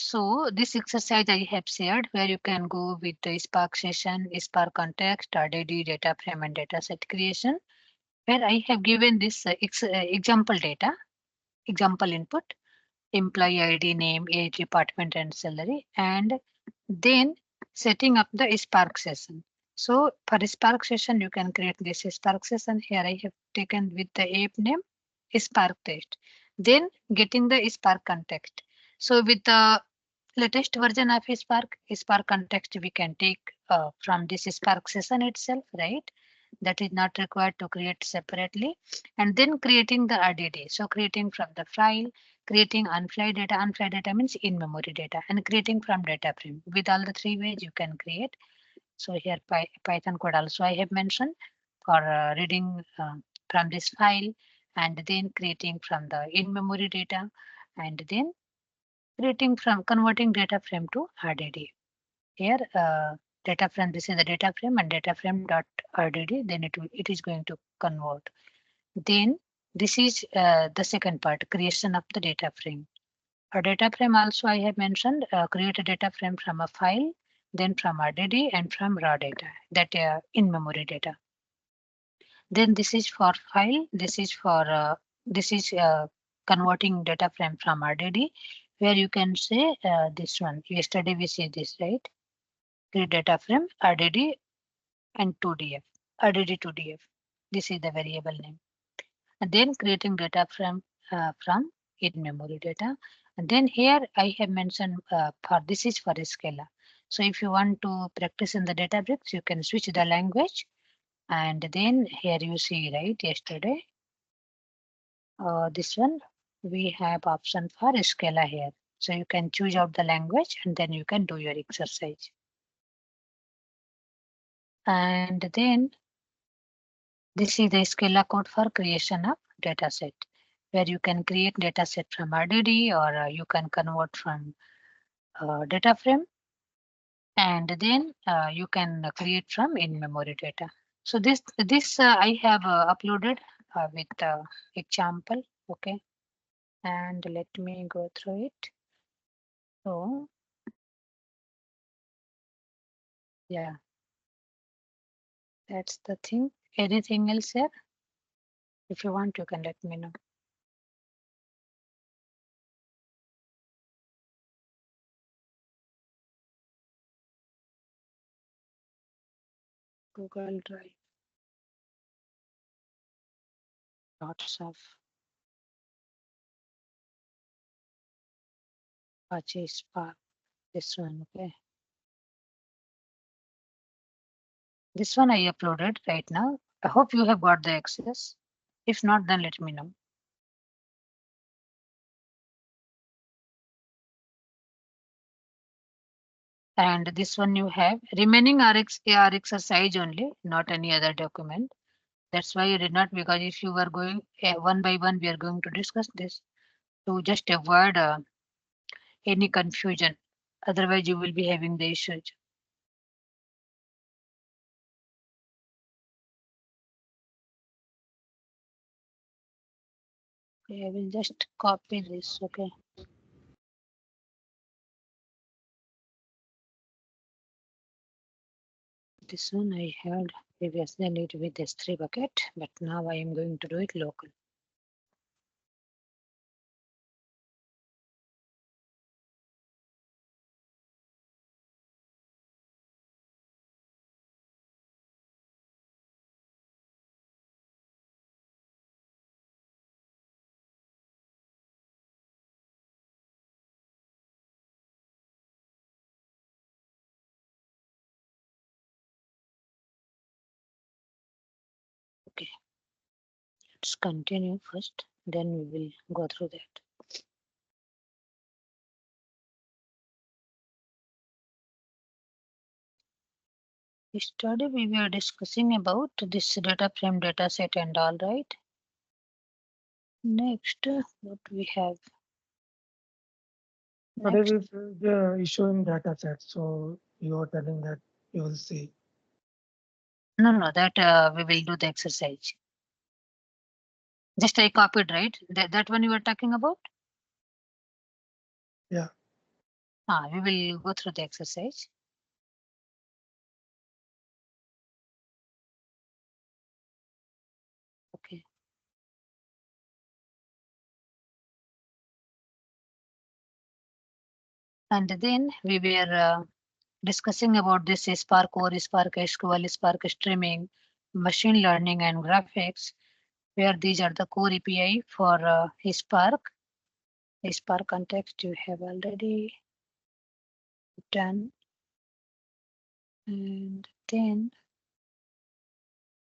So this exercise I have shared where you can go with the Spark session, Spark context, RDD, data frame and dataset creation, where I have given this example data, example input, employee ID, name, age, department and salary, and then setting up the Spark session. So for Spark session, you can create this Spark session. Here I have taken with the app name Spark test, then getting the Spark context. So with the latest version of Spark context we can take from this Spark session itself, right? That is not required to create separately. And then creating the RDD. So creating from the file, creating unfly data means in-memory data, and creating from data frame. With all the three ways you can create. So here Python code also I have mentioned for reading from this file, and then creating from the in-memory data, and then creating from converting data frame to RDD. Here data frame, this is the data frame and data frame dot RDD, then it is going to convert. Then this is the second part, creation of the data frame. A data frame also I have mentioned, create a data frame from a file, then from RDD and from raw data, that in-memory data. Then this is for file, this is for converting data frame from RDD, where you can say this one. Yesterday we see this, right? Create data frame RDD and 2DF, RDD 2DF. This is the variable name. And then creating data frame from in-memory data. And then here I have mentioned for this is for Scala. So if you want to practice in the Databricks, you can switch the language. And then here you see, right, yesterday, this one, we have option for Scala here. So you can choose out the language and then you can do your exercise. And then this is the Scala code for creation of dataset, where you can create dataset from RDD or you can convert from data frame, and then you can create from in-memory data. So this I have uploaded with example. Okay, and let me go through it. So yeah, that's the thing. Anything else here? If you want, you can let me know. Google Drive. Lots of Apache Spark. This one, okay. This one I uploaded right now. I hope you have got the access. If not, then let me know. And this one you have remaining are exercise only, not any other document. That's why you did not, because if you were going one by one, we are going to discuss this to just avoid any confusion. Otherwise, you will be having the issues. Okay, I will just copy this. Okay. This one I had previously done it with S3 bucket, but now I am going to do it local. Okay, let's continue first, then we will go through that. Yesterday we were discussing about this data frame data set and all, right? Next, what we have? Today we are issuing data sets, so you are telling that you will see. No, that we will do the exercise. Just I copied, right? That one you were talking about? Yeah. We will go through the exercise. Okay. And then we were discussing about this Spark Core, Spark SQL, Spark Streaming, machine learning and graphics, where these are the core API for Spark. Spark context you have already done. And then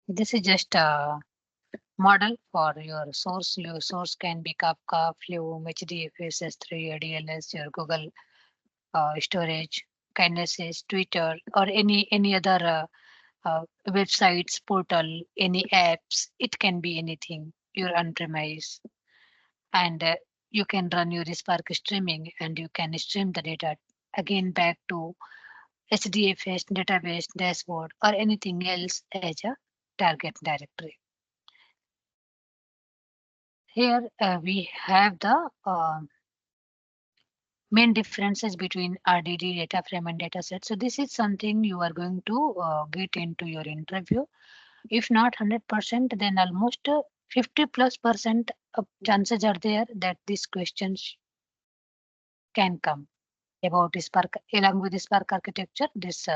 this is just a model for your source. Your source can be Kafka, Flume, HDFS, S3, ADLS, your Google storage, Kinesis, Twitter, or any other websites, portal, any apps. It can be anything. Your on-premise, and you can run your Spark streaming, and you can stream the data again back to HDFS database, dashboard, or anything else as a target directory. Here we have the main differences between RDD, data frame, and dataset. So this is something you are going to get into your interview. If not 100%, then almost 50+% of chances are there that these questions can come about Spark along with the Spark architecture. This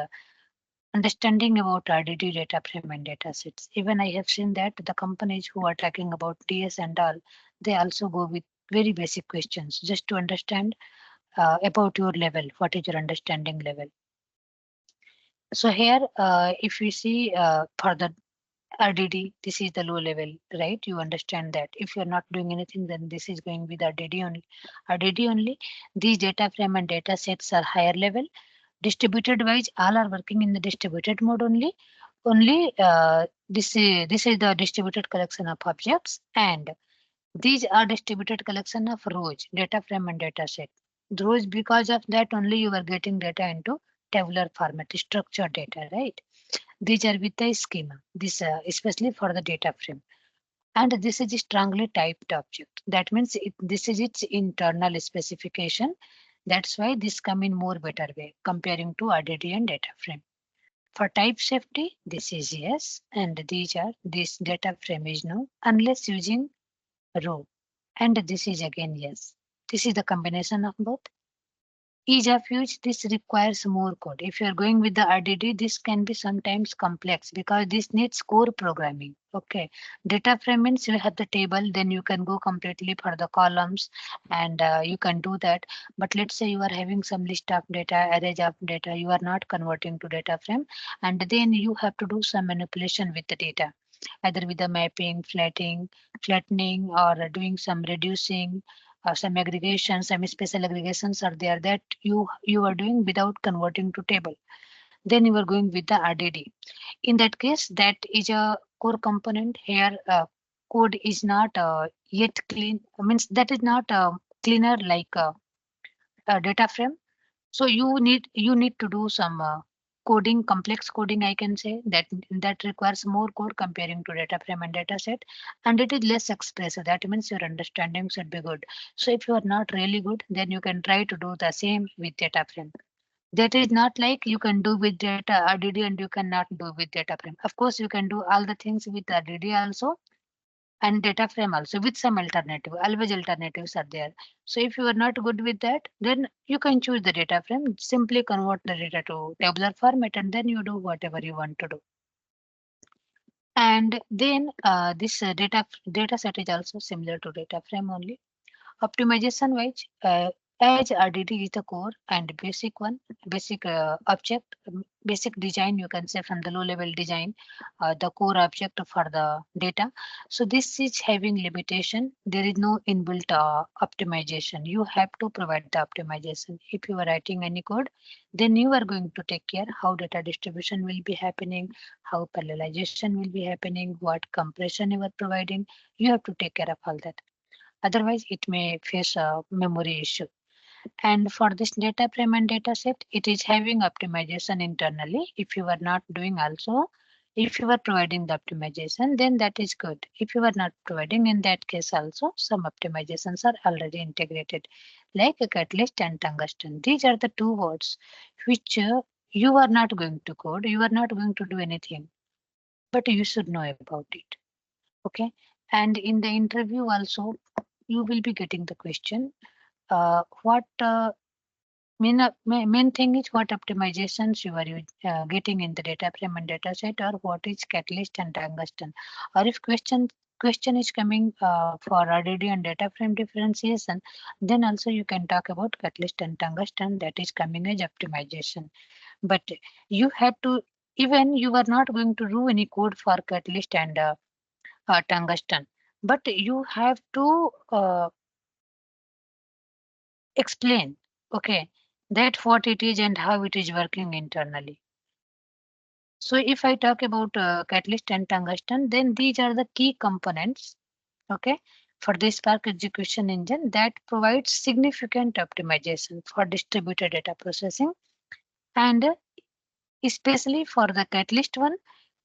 understanding about RDD, data frame, and datasets. Even I have seen that the companies who are talking about DS and all, they also go with very basic questions just to understand about your level, what is your understanding level. So here, if we see for the RDD, this is the low level, right? You understand that if you're not doing anything, then this is going with RDD only. RDD only. These data frame and data sets are higher level. Distributed wise, all are working in the distributed mode only. Only this is the distributed collection of objects, and these are distributed collection of rows, data frame and data set. Rows, because of that only you are getting data into tabular format, structured data, right? These are with the schema. This especially for the data frame. And this is a strongly typed object. That means this is its internal specification. That's why this come in more better way comparing to RDD and data frame. For type safety, this is yes, and this data frame is no, unless using row. And this is again yes. This is the combination of both. Ease of use, this requires more code. If you are going with the RDD, this can be sometimes complex because this needs core programming. Okay, data frame means you have the table, then you can go completely for the columns, and you can do that. But let's say you are having some list of data, array of data, you are not converting to data frame, and then you have to do some manipulation with the data, either with the mapping, flattening, or doing some reducing, some aggregations, some special aggregations are there that you are doing without converting to table. Then you are going with the RDD. In that case, that is a core component here. Code is not yet clean. Means that is not cleaner like data frame. So you need to do some coding, complex coding. I can say that requires more code comparing to data frame and data set, and it is less expressive. That means your understanding should be good. So if you are not really good, then you can try to do the same with data frame. That is not like you can do with data RDD and you cannot do with data frame. Of course, you can do all the things with RDD also, and data frame also with some alternative. Always alternatives are there. So if you are not good with that, then you can choose the data frame, simply convert the data to tabular format, and then you do whatever you want to do. And then this data set is also similar to data frame only. Optimization wise, as RDD is the core and basic one, basic object, basic design, you can say from the low level design, the core object for the data. So this is having limitation. There is no inbuilt optimization. You have to provide the optimization. If you are writing any code, then you are going to take care how data distribution will be happening, how parallelization will be happening, what compression you are providing. You have to take care of all that. Otherwise, it may face a memory issue. And for this data frame and data set, it is having optimization internally. If you are not doing also, If you are providing the optimization, then that is good. If you are not providing, in that case also some optimizations are already integrated, like a catalyst and tungsten. These are the two words which you are not going to code, you are not going to do anything, but you should know about it. Okay. And in the interview also, you will be getting the question, what main thing is what optimizations you are getting in the data frame and data set, or what is catalyst and tungsten. Or if question is coming for RDD and data frame differentiation, then also you can talk about catalyst and tungsten, that is coming as optimization. But you have to, even you are not going to do any code for catalyst and tungsten, but you have to explain, okay, that what it is and how it is working internally. So if I talk about catalyst and tungsten, then these are the key components, okay, for this Spark execution engine that provides significant optimization for distributed data processing. And especially for the catalyst one,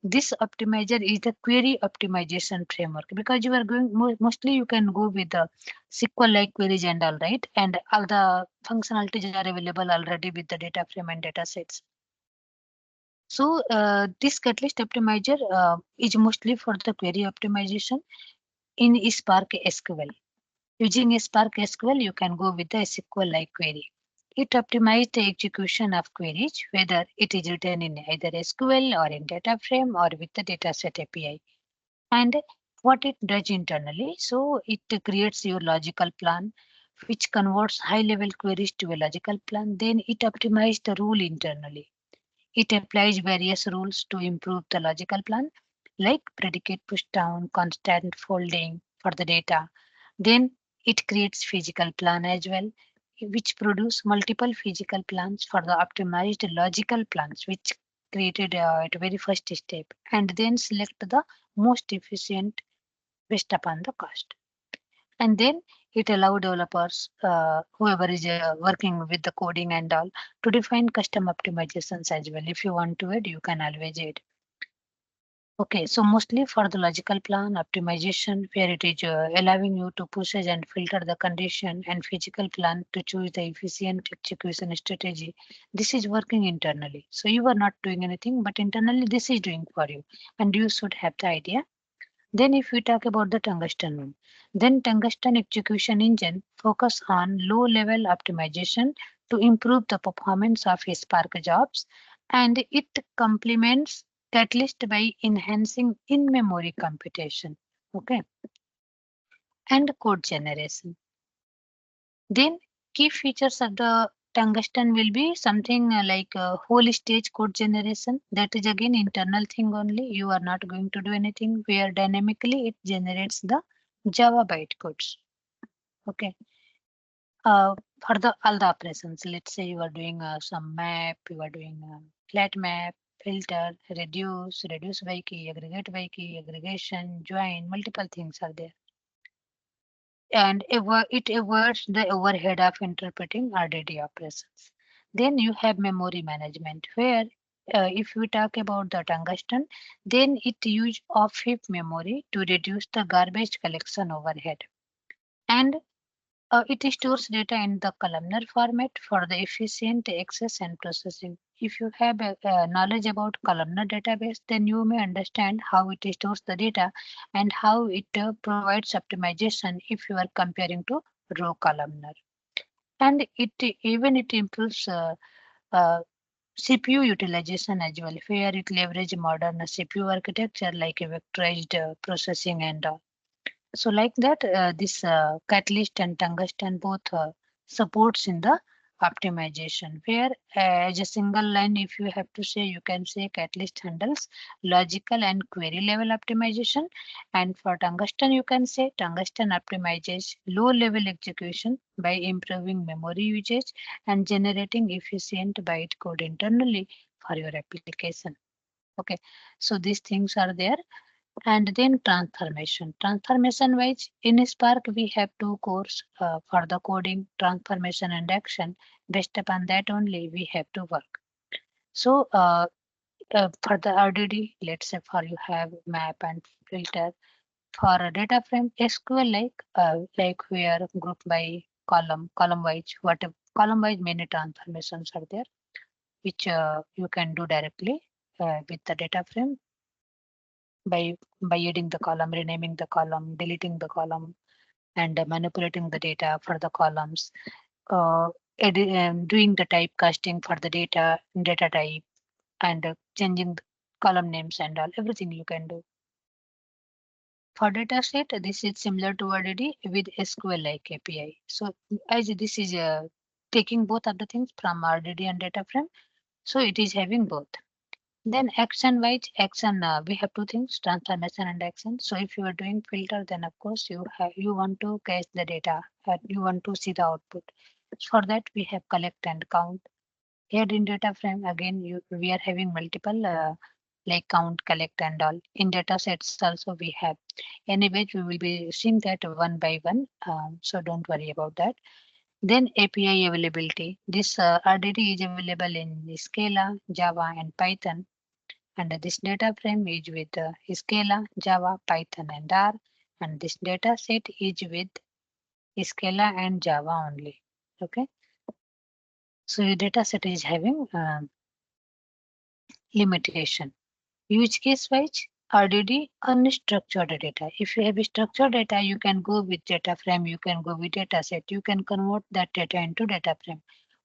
this optimizer is the query optimization framework, because you are going mostly you can go with the SQL like queries and all, right, and all the functionalities are available already with the data frame and data sets. So this catalyst optimizer is mostly for the query optimization in Spark SQL. Using Spark SQL, you can go with the SQL like query. It optimizes the execution of queries, whether it is written in either SQL or in DataFrame or with the Dataset API. And what it does internally, so it creates your logical plan, which converts high-level queries to a logical plan. Then it optimizes the rule internally. It applies various rules to improve the logical plan, like predicate push down, constant folding for the data. Then it creates physical plan as well, which produce multiple physical plans for the optimized logical plans, which created at very first step, and then select the most efficient based upon the cost. And then it allow developers, whoever is working with the coding and all, to define custom optimizations as well. If you want to add, you can always add. Okay, so mostly for the logical plan optimization, where it is allowing you to process and filter the condition, and physical plan to choose the efficient execution strategy. This is working internally. So you are not doing anything, but internally this is doing for you, and you should have the idea. Then if we talk about the tungsten one, then tungsten execution engine focus on low level optimization to improve the performance of Spark jobs, and it complements Catalyst by enhancing in-memory computation, okay, and code generation. Then key features of the tungsten will be something like whole stage code generation. That is again internal thing only. You are not going to do anything, where dynamically it generates the Java bytecodes. Okay. For the all the operations, let's say you are doing some map, you are doing flat map, filter, reduce by key, aggregation, join, multiple things are there. And it avoids the overhead of interpreting RDD operations. Then you have memory management, where if we talk about the tungsten, then it use off-heap memory to reduce the garbage collection overhead. And it stores data in the columnar format for the efficient access and processing. If you have knowledge about columnar database, then you may understand how it stores the data and how it provides optimization if you are comparing to row columnar. And it improves CPU utilization as well, where it leverages modern CPU architecture like a vectorized processing and so like that, this catalyst and tungsten both supports in the optimization, where as a single line, if you have to say, you can say catalyst handles logical and query level optimization. And for tungsten, you can say tungsten optimizes low level execution by improving memory usage and generating efficient bytecode internally for your application. Okay, so these things are there. And then transformation wise, in Spark we have two cores for the coding, transformation and action. Based upon that only we have to work. So For the RDD, let's say for you have map and filter. For a data frame, SQL like where group by column wise, whatever column wise many transformations are there, which you can do directly with the data frame by adding the column, renaming the column, deleting the column, and manipulating the data for the columns, uh, doing the typecasting for the data type, and changing the column names and all everything you can do. For dataset, this is similar to RDD with SQL-like API. So as this is taking both of the things from RDD and data frame, so it is having both. Then action wise, action we have two things: transformation and action. So if you are doing filter, then of course you want to cache the data, you want to see the output. For that we have collect and count. Here in data frame again we are having multiple like count, collect and all. In data sets also we have. Anyway, we will be seeing that one by one. So don't worry about that. Then API availability. This RDD is available in Scala, Java and Python. And this data frame is with Scala, Java, Python and R. And this data set is with Scala and Java only. Okay. So your data set is having limitation. Use case wise, RDD unstructured data. If you have structured data, you can go with data frame, you can go with data set, you can convert that data into data frame.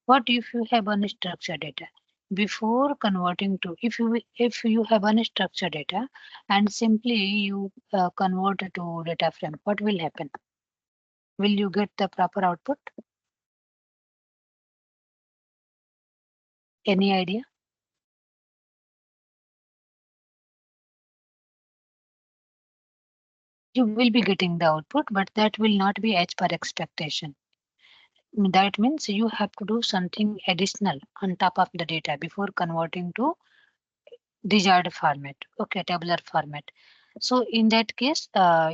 What if you have unstructured data? Before converting to, if you have unstructured data and simply you convert it to data frame, what will happen? Will you get the proper output? Any idea? You will be getting the output, but that will not be as per expectation. That means you have to do something additional on top of the data before converting to desired format, okay, tabular format. So in that case,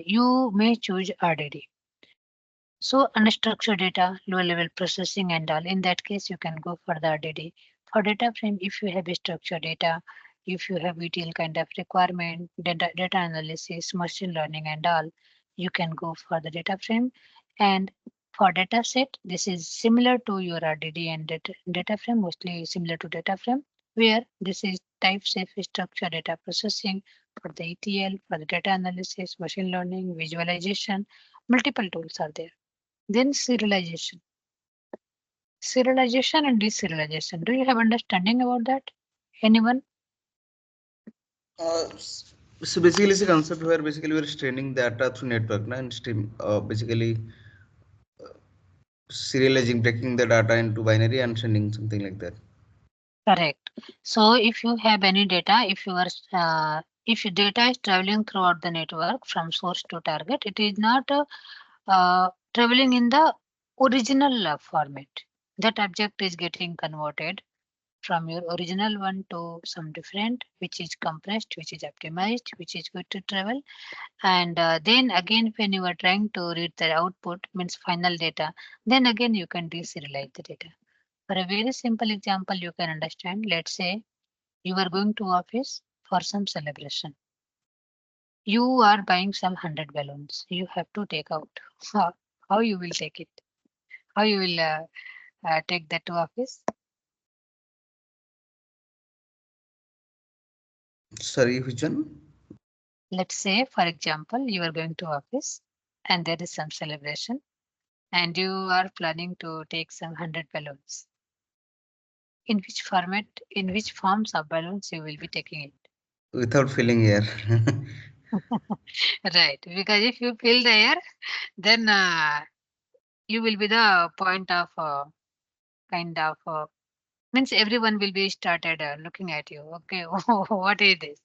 you may choose RDD. So unstructured data, low level processing and all. In that case, you can go for the RDD. For data frame, if you have a structured data, if you have ETL kind of requirement, data analysis, machine learning and all, you can go for the data frame. And for data set, this is similar to your RDD and data frame, mostly similar to data frame, where this is type safe structured data processing for the ETL, for the data analysis, machine learning, visualization, multiple tools are there. Then serialization. Serialization and deserialization. Do you have understanding about that? Anyone? So basically, it's a concept where basically we're streaming data through network, na, and stream basically serializing, breaking the data into binary and sending something like that. Correct. So if you have any data, if your data is traveling throughout the network from source to target, it is not traveling in the original format. That object is getting converted from your original one to some different, which is compressed, which is optimized, which is good to travel. And then again, when you are trying to read the output, means final data, then again you can deserialize the data. For a very simple example, you can understand. Let's say you are going to office for some celebration. You are buying some 100 balloons. You have to take out. How you will take it? How you will take that to office? Sorry, which one? Let's say, for example, you are going to office and there is some celebration and you are planning to take some 100 balloons. In which format, in which forms of balloons you will be taking it? Without feeling air. Right, because if you fill the air, then you will be the point of kind of means everyone will be started looking at you. Okay, what is this?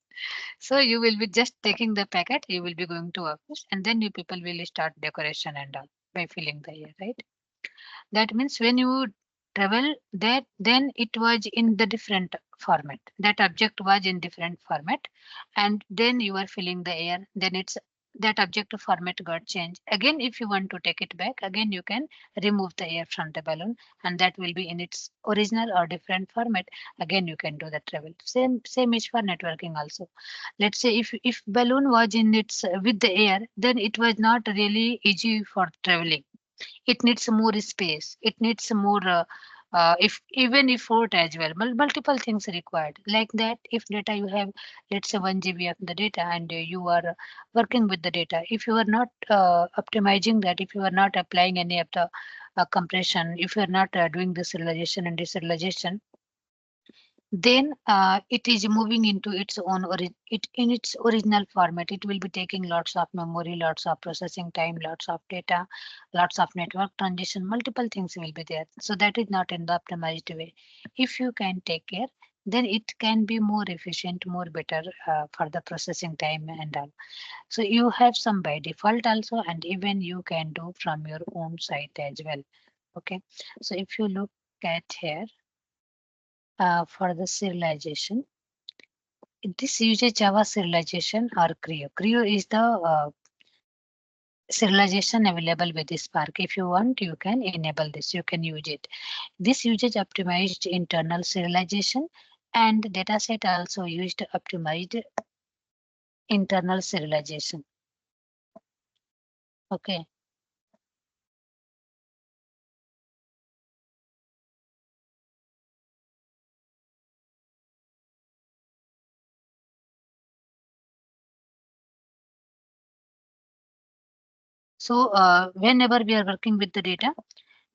So you will be just taking the packet, you will be going to office, and then you people will start decoration and all by filling the air, right? That means when you travel that, then it was in the different format. That object was in different format, and then you are filling the air. Then it's that object format got changed. Again, if you want to take it back, again you can remove the air from the balloon, and that will be in its original or different format. Again, you can do the travel. Same is for networking also. Let's say if balloon was in its with the air, then it was not really easy for traveling. It needs more space. It needs more if even effort as well. Multiple things required like that. If data you have, let's say 1 GB of the data, and you are working with the data, if you are not optimizing that, if you are not applying any of the compression, if you are not doing the serialization and deserialization, then it is moving into its own it in its original format. It will be taking lots of memory, lots of processing time, lots of data, lots of network transition, multiple things will be there. So that is not in the optimized way. If you can take care, then it can be more efficient, more better for the processing time and all. So you have some by default also, and even you can do from your own site as well. Okay, so if you look at here for the serialization, this uses Java serialization or Creo. Creo is the serialization available with the Spark. If you want, you can enable this. You can use it. This uses optimized internal serialization, and dataset also used optimized internal serialization. Okay. So whenever we are working with the data,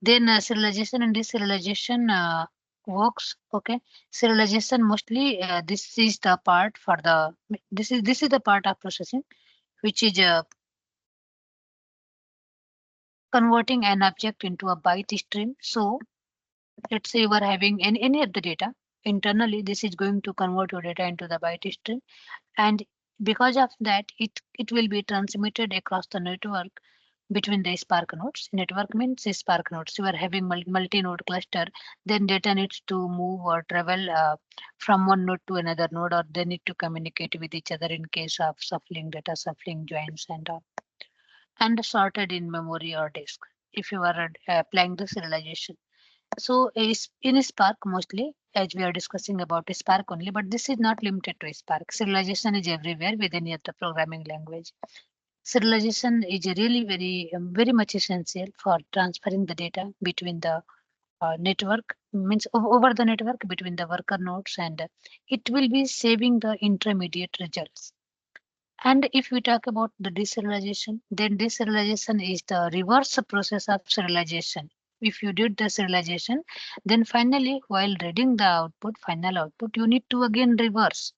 then serialization and deserialization works. Okay, serialization mostly this is the part for the this is the part of processing which is converting an object into a byte stream. So let's say you are having any of the data internally, this is going to convert your data into the byte stream, and because of that, it will be transmitted across the network between the Spark nodes. Network means Spark nodes. You are having multi-node cluster, then data needs to move or travel from one node to another node, or they need to communicate with each other in case of shuffling, data shuffling, joins, and all, and sorted in memory or disk if you are applying the serialization. So is in Spark mostly, as we are discussing about Spark only, but this is not limited to Spark. Serialization is everywhere with any other programming language. Serialization is really very much essential for transferring the data between the network, means over the network between the worker nodes, and it will be saving the intermediate results. And if we talk about the deserialization, then deserialization is the reverse process of serialization. If you did the serialization, then finally, while reading the output, final output, you need to again reverse.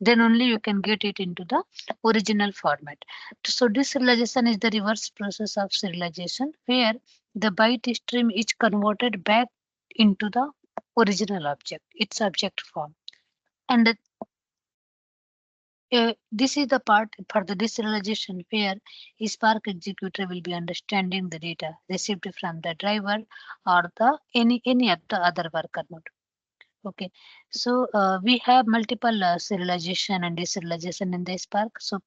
Then only you can get it into the original format. So deserialization is the reverse process of serialization, where the byte stream is converted back into the original object, its object form. And this is the part for the deserialization where Spark executor will be understanding the data received from the driver or the any of the other worker node. Okay, so we have multiple serialization and deserialization in the Spark. So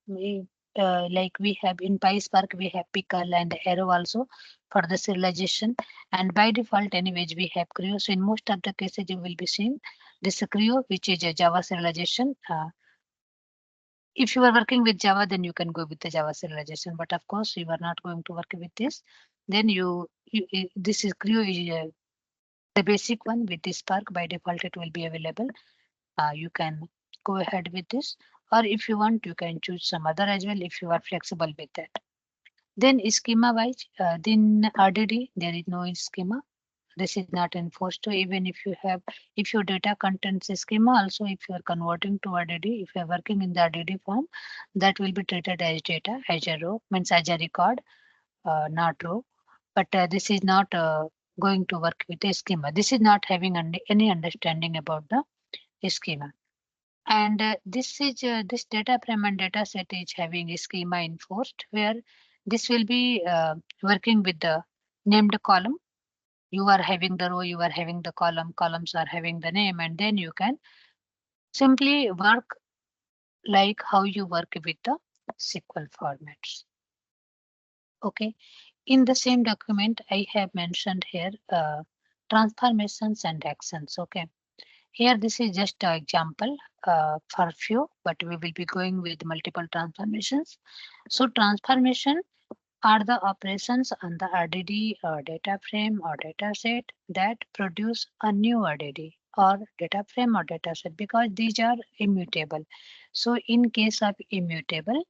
like we have in PySpark, we have pickle and arrow also for the serialization, and by default anyways we have Creo. So in most of the cases you will be seeing this Creo, which is a Java serialization. If you are working with Java, then you can go with the Java serialization. But of course, you are not going to work with this. Then this is Creo is the basic one with this Spark. By default, it will be available. You can go ahead with this, or if you want, you can choose some other as well if you are flexible with that. Then schema wise, then RDD, there is no schema. This is not enforced. So even if you have, if your data contains a schema, also if you are converting to RDD, if you are working in the RDD form, that will be treated as data, as a row, means as a record, not row. But this is not going to work with a schema. This is not having any understanding about the schema. And this data frame and data set is having a schema enforced, where this will be working with the named column. You are having the row, you are having the columns are having the name, and then you can simply work like how you work with the SQL formats. Okay. In the same document, I have mentioned here transformations and actions. Okay. Here, this is just an example for few, but we will be going with multiple transformations. So transformation are the operations on the RDD or data frame or data set that produce a new RDD or data frame or data set, because these are immutable. So in case of immutable,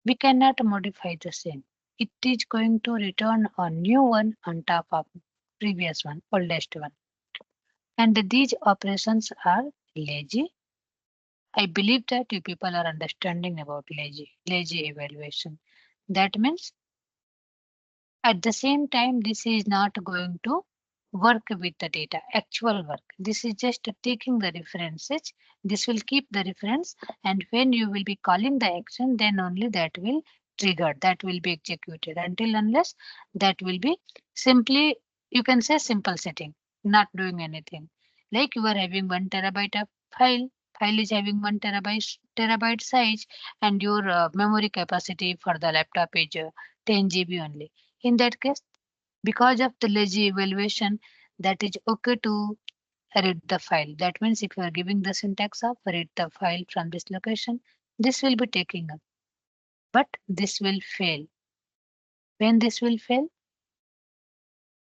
we cannot modify the same. It is going to return a new one on top of previous one, oldest one. And these operations are lazy. I believe that you people are understanding about lazy evaluation. That means at the same time, this is not going to work with the data, actual work. This is just taking the references. This will keep the reference, and when you will be calling the action, then only that will trigger, that will be executed. Until unless that will be simply, you can say simple setting, not doing anything. Like you are having 1 TB of file is having 1 terabyte size, and your memory capacity for the laptop is 10 GB only. In that case, because of the lazy evaluation, that is okay to read the file. That means if you are giving the syntax of read the file from this location, this will be taking up. But this will fail. When this will fail?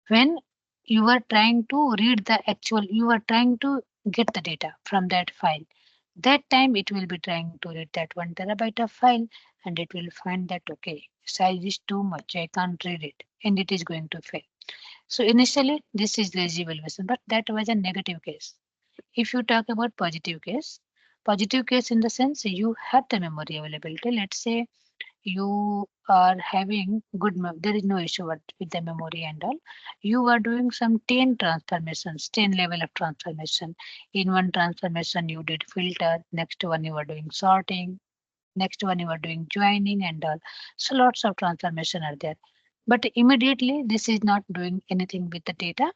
When you are trying to read the actual, you are trying to get the data from that file. That time it will be trying to read that 1 TB of file, and it will find that okay, size is too much, I can't read it, and it is going to fail. So initially this is lazy evaluation, but that was a negative case. If you talk about positive case in the sense you have the memory availability. Let's say you are having there is no issue with the memory and all. You are doing some 10 transformations, 10 level of transformation. In one transformation you did filter, next one you are doing sorting, next one you are doing joining and all. So lots of transformation are there, but immediately this is not doing anything with the data.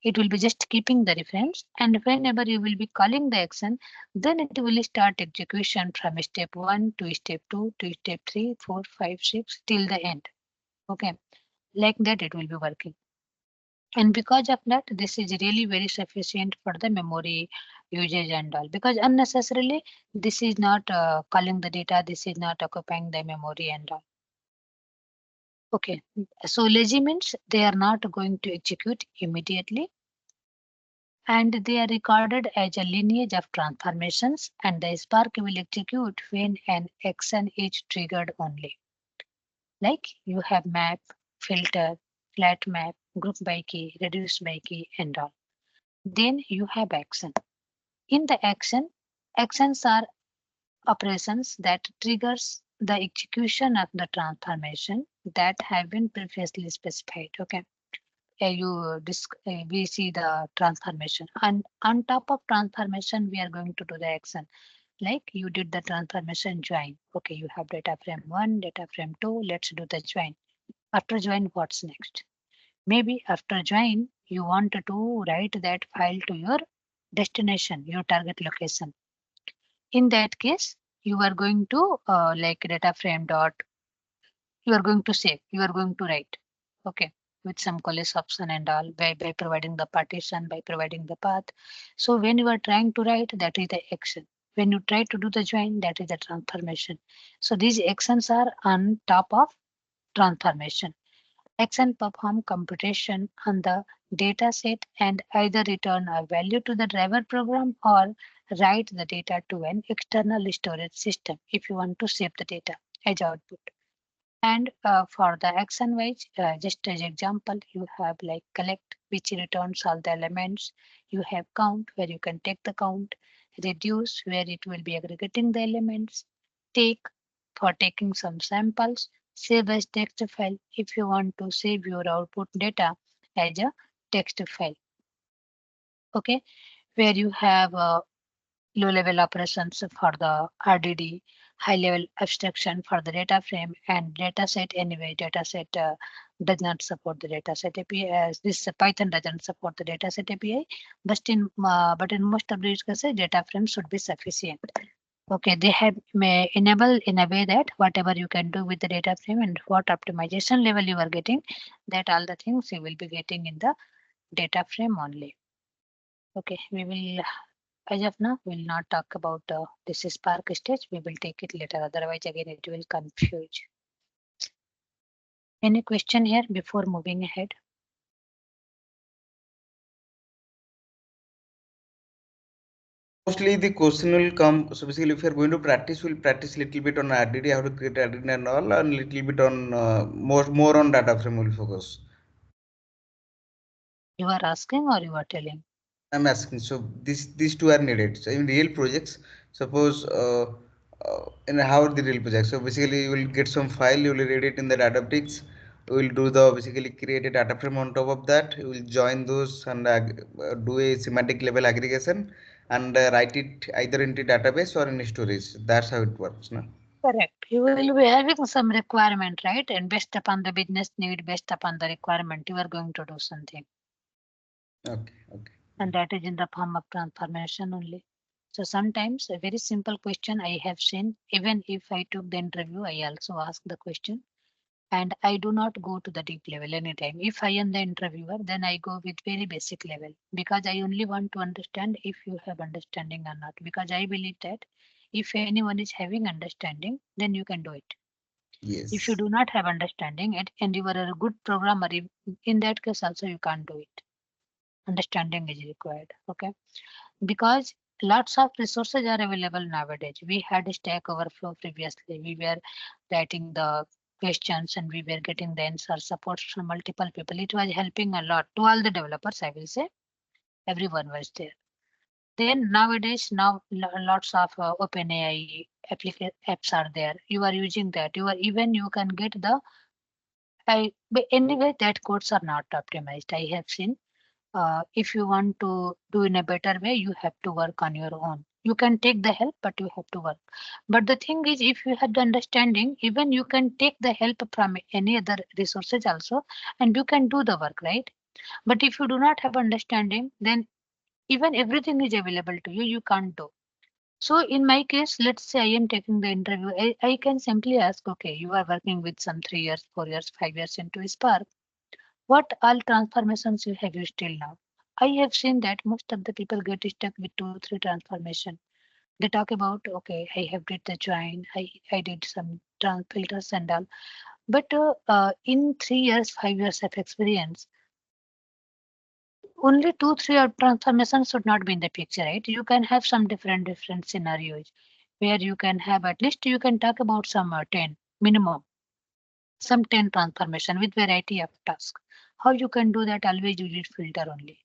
It will be just keeping the reference, and whenever you will be calling the action, then it will start execution from step 1 to step 2 to step 3, 4, 5, 6 till the end. Okay, like that it will be working. And because of that, this is really very sufficient for the memory usage and all, because unnecessarily this is not calling the data, this is not occupying the memory and all. Okay, so lazy means they are not going to execute immediately, and they are recorded as a lineage of transformations, and the Spark will execute when an action is triggered only. Like you have map, filter, flat map, group by key, reduced by key, and all. Then you have action. In the action, actions are operations that triggers the execution of the transformation that have been previously specified. Okay. We see the transformation, and on top of transformation we are going to do the action. Like you did the transformation join. Okay, you have data frame 1, data frame 2, let's do the join. After join, what's next? Maybe after join you want to write that file to your destination, your target location. In that case, you are going to like data frame dot, you are going to save, you are going to write. Okay, with some collage option and all, by providing the partition, by providing the path. So when you are trying to write, that is the action. When you try to do the join, that is the transformation. So these actions are on top of transformation. Action perform computation on the data set and either return a value to the driver program or write the data to an external storage system if you want to save the data as output. And for the action wise, just as example, you have like collect, which returns all the elements. You have count, where you can take the count. Reduce, where it will be aggregating the elements. Take, for taking some samples. Save as text file, if you want to save your output data as a text file. Okay, where you have low-level operations for the RDD, high-level abstraction for the data frame and dataset. Anyway, dataset does not support the dataset API, as this Python doesn't support the dataset API. But in most of the cases, data frame should be sufficient. Okay, they have may enable in a way that whatever you can do with the data frame and what optimization level you are getting, that all the things you will be getting in the data frame only. Okay, we will as of now we will not talk about this is Spark stage. We will take it later. Otherwise, again it will confuse. Any question here before moving ahead? Mostly the question will come. So basically, if you are going to practice, we'll practice little bit on RDD, how to create RDD and all, and little bit on more on data frame will focus. You are asking or you are telling? I'm asking. So these two are needed. So in real projects, suppose in how the real project. So basically, you will get some file, you will read it in the Databricks. You will do the basically create a data frame on top of that. You will join those and do a semantic level aggregation and write it either into database or in storage. That's how it works, no? Correct. You will be having some requirement, right? And based upon the business need, based upon the requirement, you are going to do something. Okay, okay. And that is in the form of transformation only. So sometimes a very simple question I have seen, even if I took the interview, I also ask the question and I do not go to the deep level anytime. If I am the interviewer, then I go with very basic level because I only want to understand if you have understanding or not. Because I believe that if anyone is having understanding, then you can do it. If you Yes. do not have understanding it and you are a good programmer, in that case also you can't do it. Understanding is required. Okay. Because lots of resources are available nowadays. We had Stack Overflow previously. We were writing the questions and we were getting the answer supports from multiple people. It was helping a lot to all the developers, I will say. Everyone was there. Then nowadays, now lots of OpenAI apps are there. You are using that. You are even you can get the but anyway that codes are not optimized. I have seen if you want to do in a better way, you have to work on your own. You can take the help, but you have to work. But the thing is, if you have the understanding, even you can take the help from any other resources also, and you can do the work, right? But if you do not have understanding, then even everything is available to you, you can't do. So in my case, let's say I am taking the interview, I can simply ask, okay, you are working with some 3 years, 4 years, 5 years into Spark. What all transformations you have used till now? I have seen that most of the people get stuck with 2, 3 transformation. They talk about, okay, I have did the join, I did some filters and all. But in 3 years, 5 years of experience, only 2, 3 transformations should not be in the picture, right? You can have some different scenarios where you can have at least you can talk about some 10 minimum, some 10 transformation with variety of tasks. How you can do that? Always you need filter only.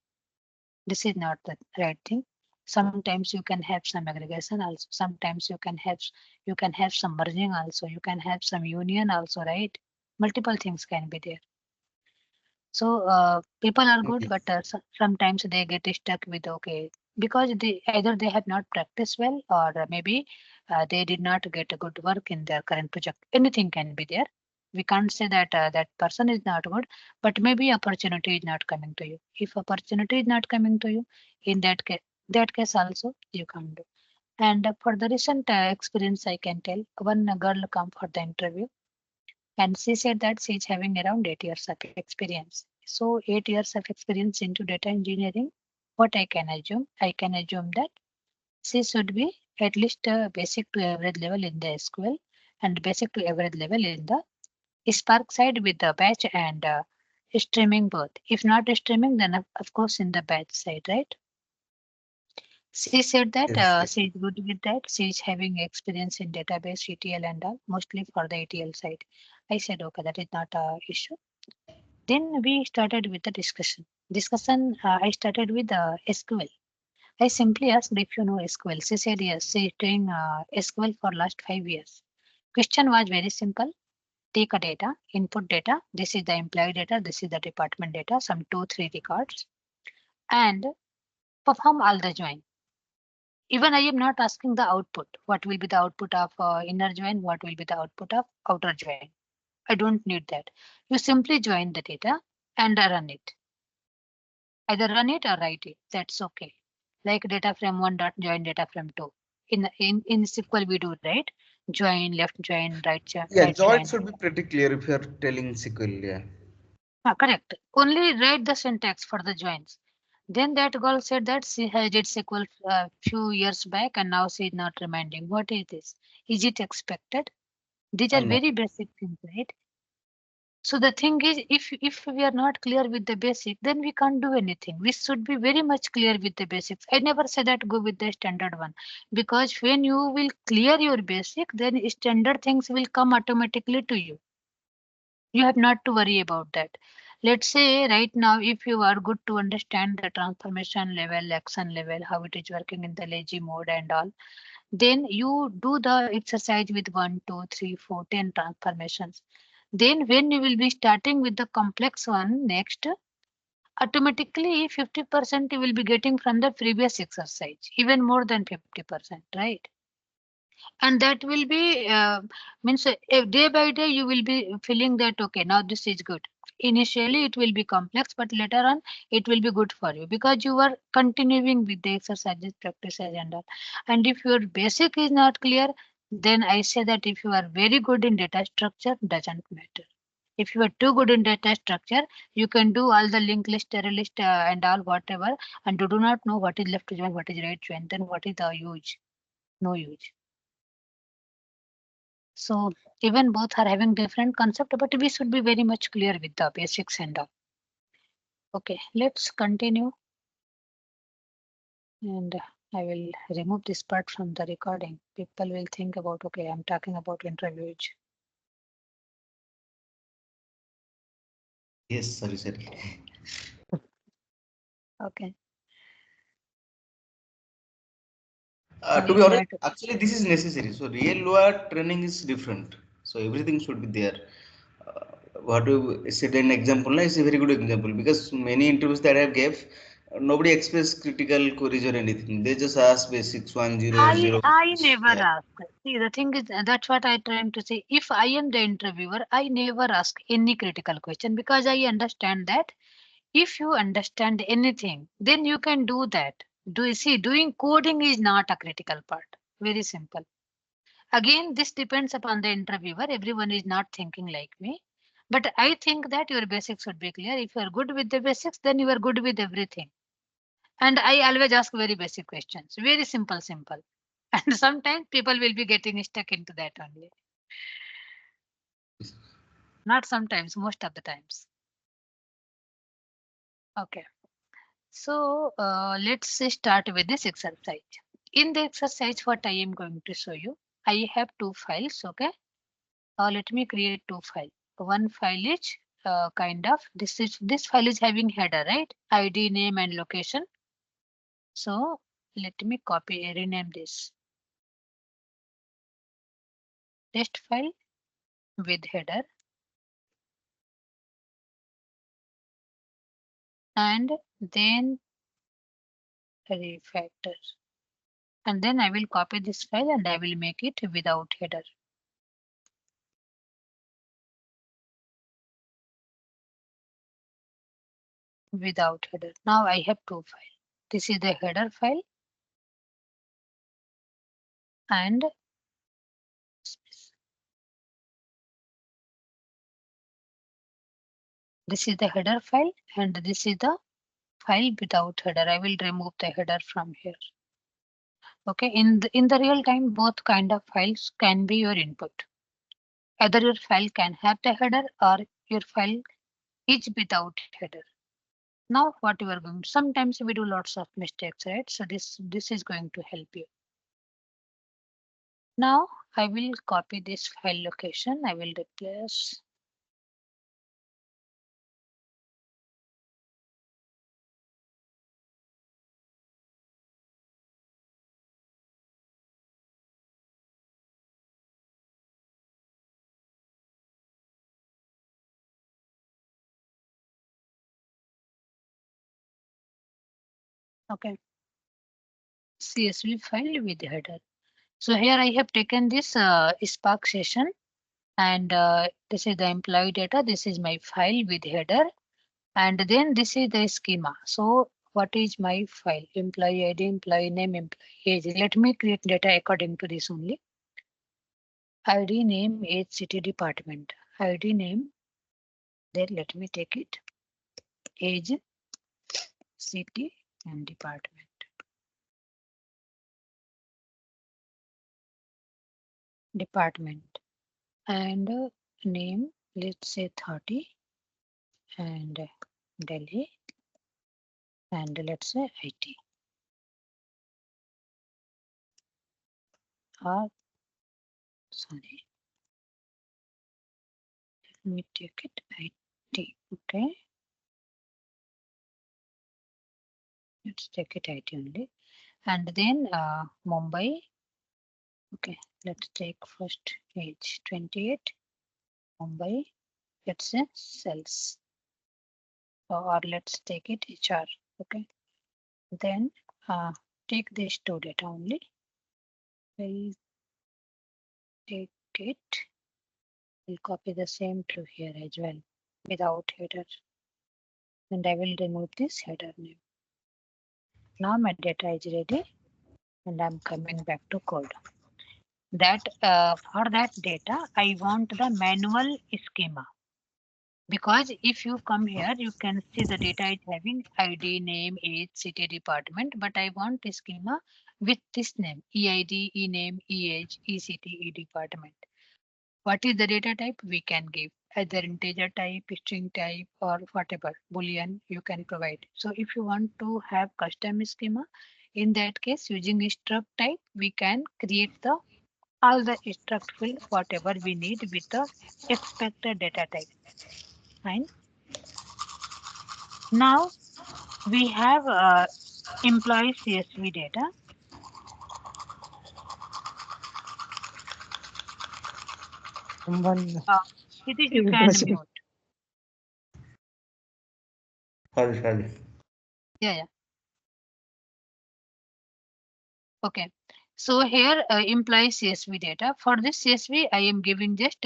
This is not the right thing. Sometimes you can have some aggregation also. Sometimes you can have some merging also. You can have some union also, right? Multiple things can be there. So people are good, Yes. but sometimes they get stuck with okay because they either they have not practiced well or maybe they did not get a good work in their current project. Anything can be there. We can't say that that person is not good, but maybe opportunity is not coming to you. If opportunity is not coming to you, in that case also you can't do. And for the recent experience, I can tell one girl come for the interview and she said that she is having around 8 years of experience. So 8 years of experience into data engineering, what I can assume? I can assume that she should be at least basic to average level in the SQL and basic to average level in the Spark side with the batch and streaming both. If not streaming, then of course in the batch side, right? She said that Yes. Yes. she is good with that. She is having experience in database, ETL and all, mostly for the ETL side. I said, okay, that is not a issue. Then we started with the discussion. I started with SQL. I simply asked if you know SQL. She said yes. She is doing SQL for last 5 years. Question was very simple. Take a data, input data. This is the employee data. This is the department data. Some 2, 3 records, and perform all the join. Even I am not asking the output. What will be the output of inner join? What will be the output of outer join? I don't need that. You simply join the data and run it. Either run it or write it. That's okay. Like data frame 1 dot join data frame 2. in SQL we do, right? Join, left join, Yeah, right join join. should be pretty clear if you are telling SQL. Yeah. Correct. Only write the syntax for the joins. Then that girl said that she has did SQL few years back and now she is not reminding. What is this? Is it expected? These are No. very basic things, right? So the thing is, if we are not clear with the basic, then we can't do anything. We should be very much clear with the basics. I never say that go with the standard one, because when you will clear your basic, then standard things will come automatically to you. You have not to worry about that. Let's say right now, if you are good to understand the transformation level, action level, how it is working in the lazy mode and all, then you do the exercise with 1, 2, 3, 4, 10 transformations. Then when you will be starting with the complex one next, automatically 50% you will be getting from the previous exercise, even more than 50%, right? And that will be means day by day you will be feeling that okay, now this is good. Initially it will be complex, but later on it will be good for you because you are continuing with the exercises, practices and all. And if your basic is not clear, then I say that if you are very good in data structure, doesn't matter. If you are too good in data structure, you can do all the linked list, array list, and all whatever, and you do not know what is left join, what is right join, then what is the use? No use. So even both are having different concept, but we should be very much clear with the basics and all. Okay, let's continue. And I will remove this part from the recording. People will think about, okay, I'm talking about interviews. Yes, sorry, sorry. Okay. To be Maybe honest, that. actually, this is necessary. So, real world training is different. So, everything should be there. Uh, what you said an example is a very good example because many interviews that I gave, nobody express critical queries or anything. They just ask basics 100. I never Yeah. ask. See, the thing is, that's what I trying to say. If I am the interviewer, I never ask any critical question because I understand that if you understand anything, then you can do that. Do you see, doing coding is not a critical part. Very simple. Again, this depends upon the interviewer. Everyone is not thinking like me. But I think that your basics should be clear. If you are good with the basics, then you are good with everything. And I always ask very basic questions. Very simple, simple. And sometimes people will be getting stuck into that only. Not sometimes, most of the times. Okay. So let's start with this exercise. In the exercise, what I am going to show you, I have two files. Okay. Let me create two files. One file is kind of this file is having header, right? ID, name, and location. So let me copy, rename this test file with header, and then refactor. And then I will copy this file and I will make it without header. Without header. Now I have two files. This is the header file and this is the header file and this is the file without header. I will remove the header from here. Okay, in the real time, both kind of files can be your input. Either your file can have the header or your file is without header. Now what you are going, sometimes we do lots of mistakes, right? So this is going to help you. Now I will copy this file location. I will replace. Okay. CSV file with header. So here I have taken this Spark session and this is the employee data. This is my file with header and then this is the schema. So what is my file? Employee ID, employee name, employee age. Let me create data according to this only. ID name, age, city, department. ID name. Then let me take it. Age, city, and department. Department. And name, let's say 30. And Delhi. And let's say IT. Sorry. Let me take it IT. Okay. Let's take it IT only. And then Mumbai. Okay, let's take first age 28. Mumbai. Let's say sales. Or let's take it HR. Okay. Then take this two data only. We'll take it. We'll copy the same to here as well without header. And I will remove this header name. Now my data is ready and I'm coming back to code. That for that data, I want the manual schema. Because if you come here, you can see the data is having ID, name, age, city, department, but I want a schema with this name, EID, ENAME, EAGE, ECT, EDepartment. What is the data type? We can give either integer type, string type, or whatever, Boolean you can provide. So if you want to have custom schema, in that case, using struct type, we can create the all the struct field, whatever we need with the expected data type. Fine. Now we have employee CSV data. Someone It is you is can brushing. mute. Sorry. Yeah, yeah. Okay. So here employee CSV data. For this CSV, I am giving just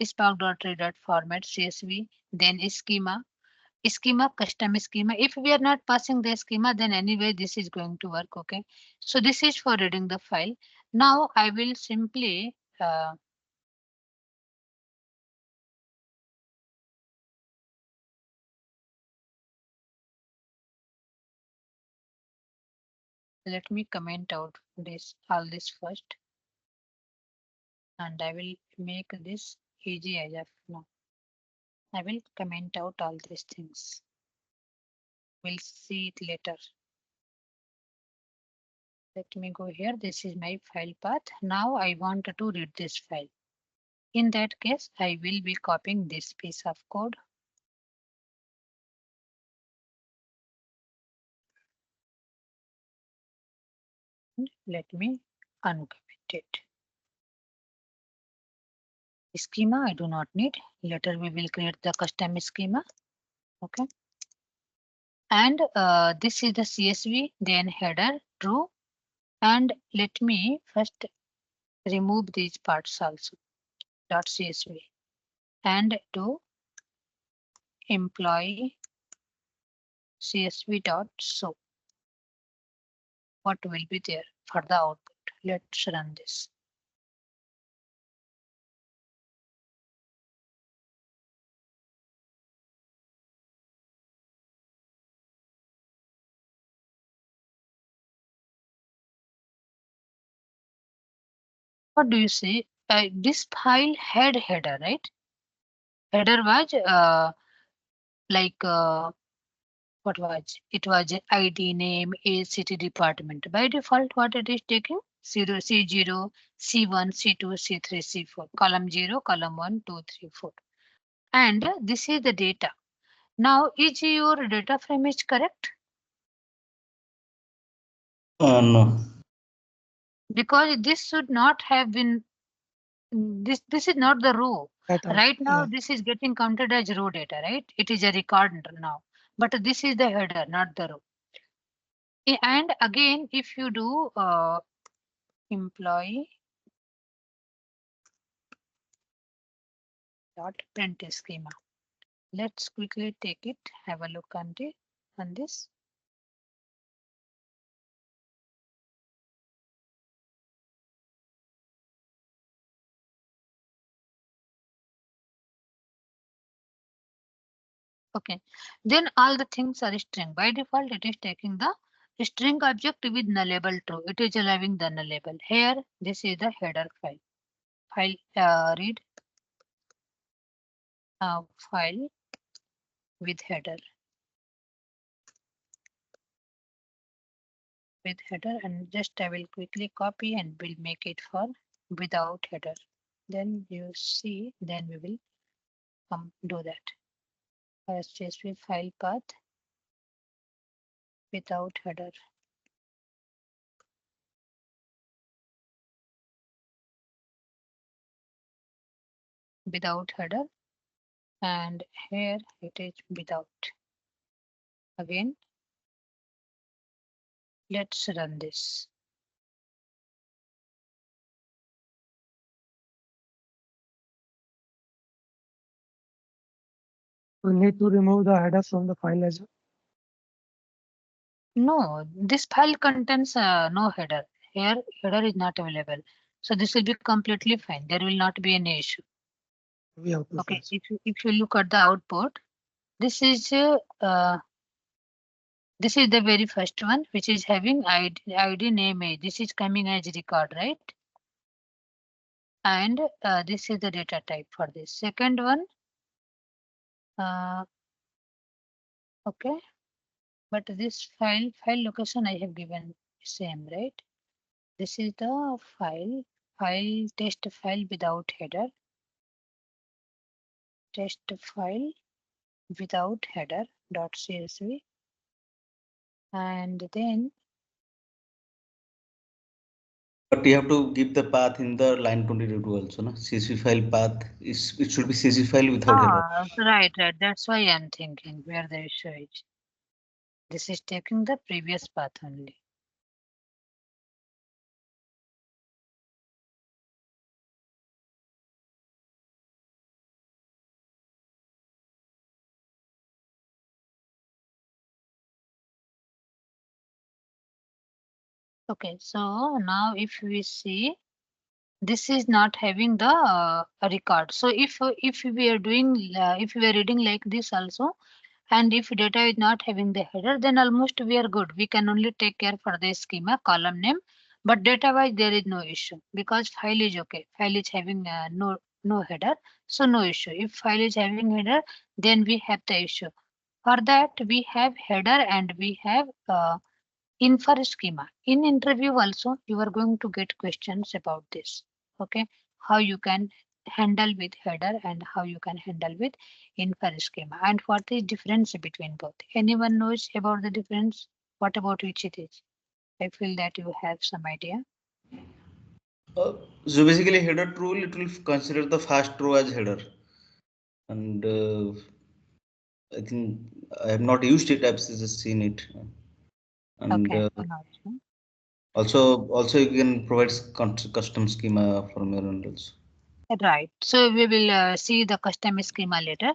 spark.read.format CSV, then schema, custom schema. If we are not passing the schema, then anyway, this is going to work. Okay. So this is for reading the file. Now I will simply let me comment out this all this first, and I will make this easy as of now. I will comment out all these things. We'll see it later. Let me go here. This is my file path. Now I want to read this file. In that case, I will be copying this piece of code. Let me uncomment it. Schema I do not need. Later we will create the custom schema. Okay. And this is the CSV, then header true. And let me first remove these parts also. .csv and do employee csv dot show. What will be there for the output? Let's run this. What do you see? This file had header, right? Header was like what was it? Was ID, name, age, city, department. By default, what it is taking? 0, C0, C1, C2, C3, C4. Column 0, column 1, 2, 3, 4. And this is the data. Now, is your data frame is correct? No. Because this should not have been this is not the row. Data. Right now, Yeah. this is getting counted as row data, right? It is a record now, but this is the header, not the row. And again, if you do employee dot print schema, let's quickly take it, have a look on this. Okay, then all the things are string. By default, it is taking the string object with nullable true. It is allowing the nullable. Here, this is the header file. Read file with header. And just I will quickly copy and will make it for without header. Then you see, then we will do that. CSV file path without header. Without header, and here it is without. Again, let's run this. We need to remove the header from the file as well. No, this file contains no header. Here, header is not available. So this will be completely fine. There will not be any issue. We have to Okay, fetch. if you look at the output, this is the very first one, which is having ID name age. This is coming as record, right? And this is the data type for this. Second one, okay, but this file location I have given same, right? This is the file test file without header. Test file without header .csv, and then But you have to give the path in the line 22 also, no? CSV file path is, it should be CSV file without header. right. That's why I'm thinking where the issue is. This is taking the previous path only. Okay, so now if we see, this is not having the record. So if we are doing if we are reading like this also, and if data is not having the header, then almost we are good. We can only take care for the schema column name, but data wise there is no issue because file is okay. File is having no header, so no issue. If file is having header, then we have the issue. For that we have header and we have InferSchema. In interview also, you are going to get questions about this. Okay, how you can handle with header and how you can handle with InferSchema, and what is difference between both. Anyone knows about the difference? What about which it is? I feel that you have some idea. So basically header rule, it will consider the first row as header. And I think I have not used it, I've just seen it. And Okay, no. also you can provide custom schema from your end also. Right. So we will see the custom schema later.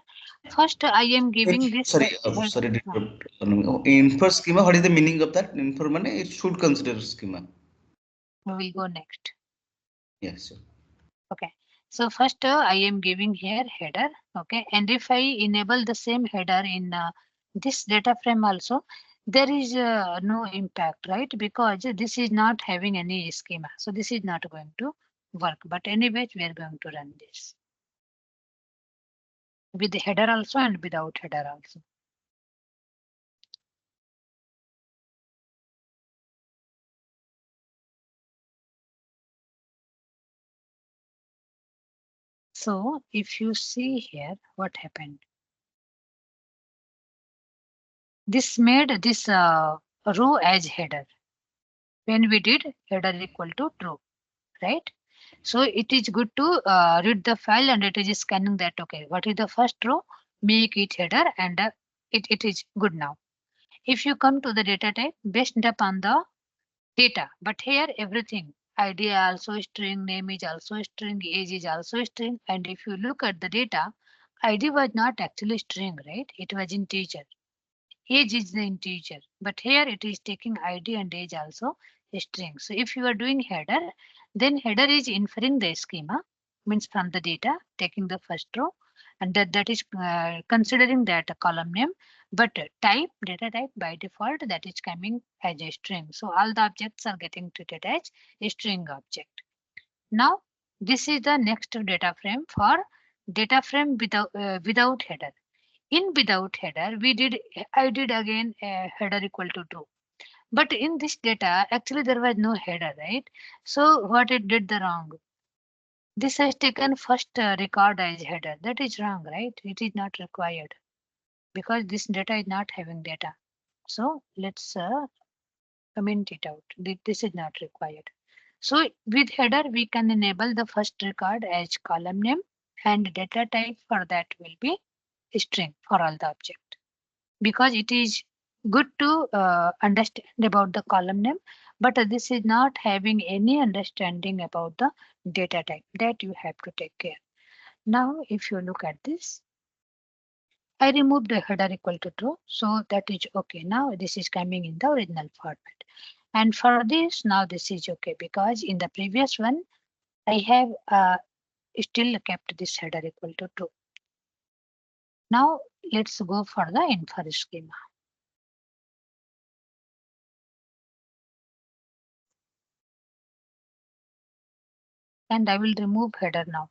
First, I am giving this. Sorry to Huh, interrupt. yes, Infer schema, what is the meaning of that? Infer mean it should consider schema. we will go next. Yes, sir. Okay, so first I am giving here header. Okay, and if I enable the same header in this data frame also, there is no impact, right? Because this is not having any schema, so this is not going to work. But anyway, we are going to run this with the header also and without header also. So if you see here, what happened? This made this row as header. When we did header equal to true, right? So it is good to read the file and it is scanning that, okay, what is the first row, make it header, and it is good now. If you come to the data type based upon the data, but here everything, ID also string, name is also string, age is also string, and if you look at the data, ID was not actually string, right? It was integer. Age is the integer, but here it is taking ID and age also a string. So if you are doing header, then header is inferring the schema, means from the data, taking the first row, and that is considering that a column name, but type data type by default that is coming as a string. So all the objects are getting treated as a string object. Now this is the next data frame for data frame without header. In without header, I did again header equal to true. But in this data, actually there was no header, right? So what it did the wrong? This has taken first record as header. That is wrong, right? It is not required because this data is not having data. So let's comment it out. This is not required. So with header, we can enable the first record as column name and data type for that will be string for all the object, because it is good to understand about the column name, but this is not having any understanding about the data type that you have to take care. Now, if you look at this, I removed the header equal to true, so that is okay. Now this is coming in the original format. And for this, now this is okay because in the previous one, I have still kept this header equal to true. Now let's go for the InferSchema. And I will remove header now.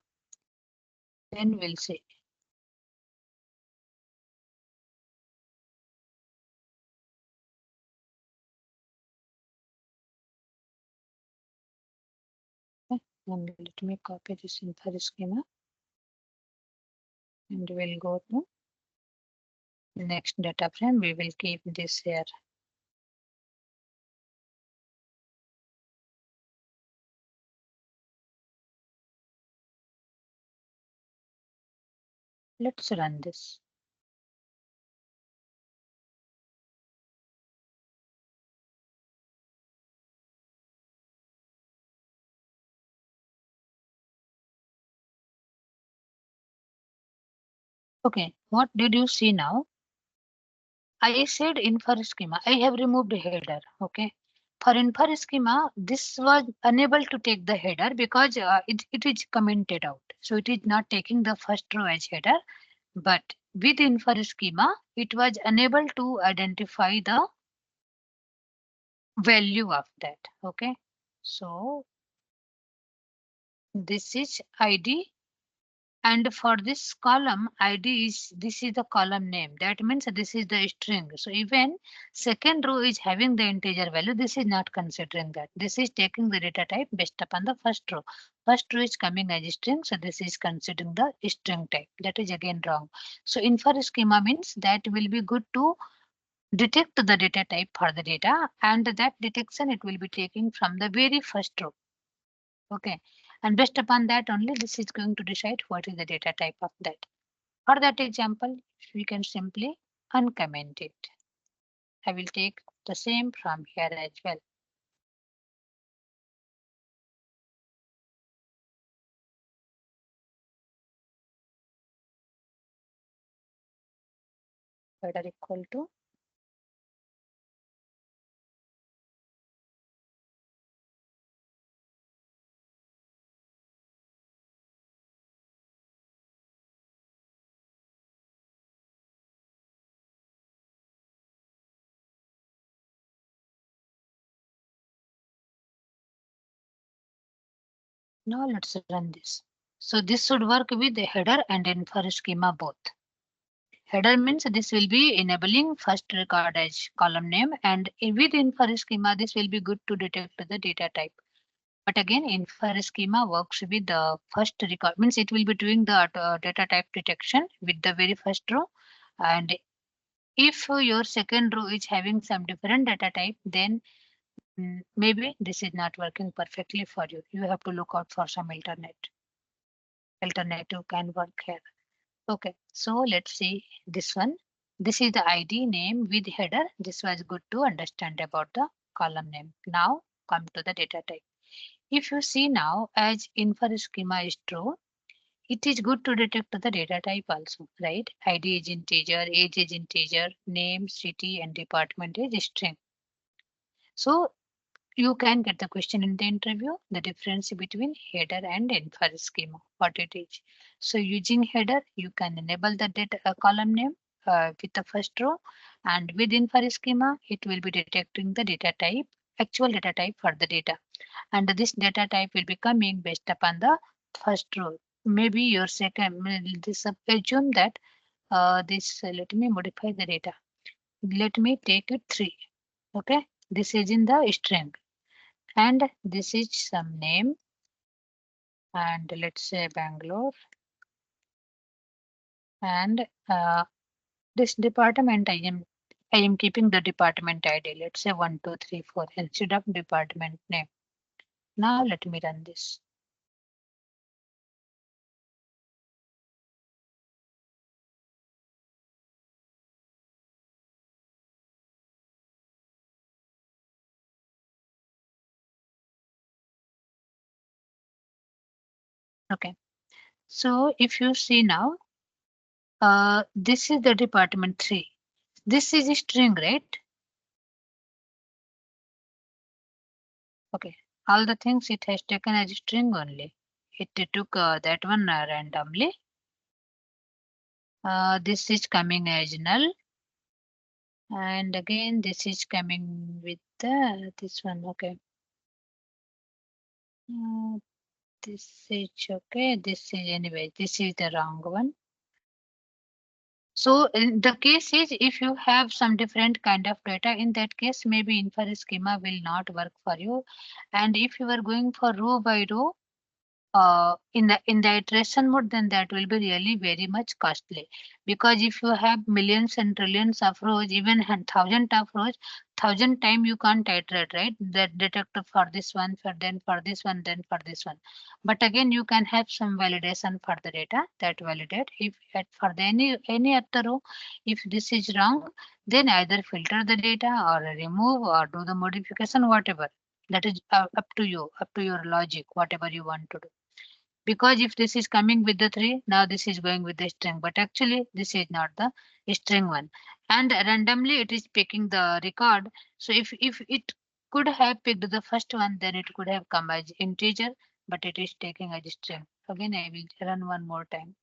Then we'll see. Okay. And let me copy this InferSchema and we'll go to next data frame. We will keep this here. Let's run this. Okay, what did you see now? I said InferSchema. I have removed header. Okay. For InferSchema, this was unable to take the header because it is commented out. So it is not taking the first row as header. But with InferSchema, it was unable to identify the value of that. Okay. So this is ID. And for this column, ID is this is the column name. That means this is the string. So even second row is having the integer value. This is not considering that. This is taking the data type based upon the first row. First row is coming as a string. So this is considering the string type. That is again wrong. So InferSchema means that will be good to detect the data type for the data, and that detection it will be taking from the very first row. Okay, and based upon that only this is going to decide what is the data type of that. For that example, we can simply uncomment it. I will take the same from here as well. Header equal to now let's run this. So this should work with the header and InferSchema both. Header means this will be enabling first record as column name, and with InferSchema this will be good to detect the data type. But again, InferSchema works with the first record, means it will be doing the data type detection with the very first row. And if your second row is having some different data type, then maybe this is not working perfectly for you. You have to look out for some alternative can work here. Okay, so let's see this one. This is the ID name with header. This was good to understand about the column name. Now come to the data type. If you see now as InferSchema is true, it is good to detect the data type also, right? ID is integer, age is integer, name, city, and department is string. So you can get the question in the interview, the difference between header and InferSchema, what it is. So using header, you can enable the data column name with the first row, and with InferSchema, it will be detecting the data type, actual data type for the data. And this data type will be coming based upon the first row. Maybe your second, this assume that let me modify the data. Let me take it 3. Okay, this is in the string, and this is some name, and let's say Bangalore, and this department I am keeping the department ID. Let's say 1 2 3 4 instead of department name. Now let me run this. Okay, so if you see now, this is the department 3. This is a string, right? Okay, all the things it has taken as a string only. It took that one randomly. This is coming as null, and again this is coming with this one. Okay, uh, this is okay. This is anyway. This is the wrong one. So in the case is, if you have some different kind of data, in that case maybe InferSchema will not work for you. And if you are going for row by row, in the iteration mode, then that will be really very much costly, because if you have millions and trillions of rows, even 1,000 of rows, 1,000 time you can't iterate, right? That detector for this one, for then for this one, then for this one. But again, you can have some validation for the data that validate if for the any other row, if this is wrong, then either filter the data or remove or do the modification, whatever. That is up to you, up to your logic, whatever you want to do. Because if this is coming with the 3, now this is going with the string, but actually this is not the string one, and randomly it is picking the record. So if it could have picked the first one, then it could have come as integer, but it is taking as string. Again, I will run one more time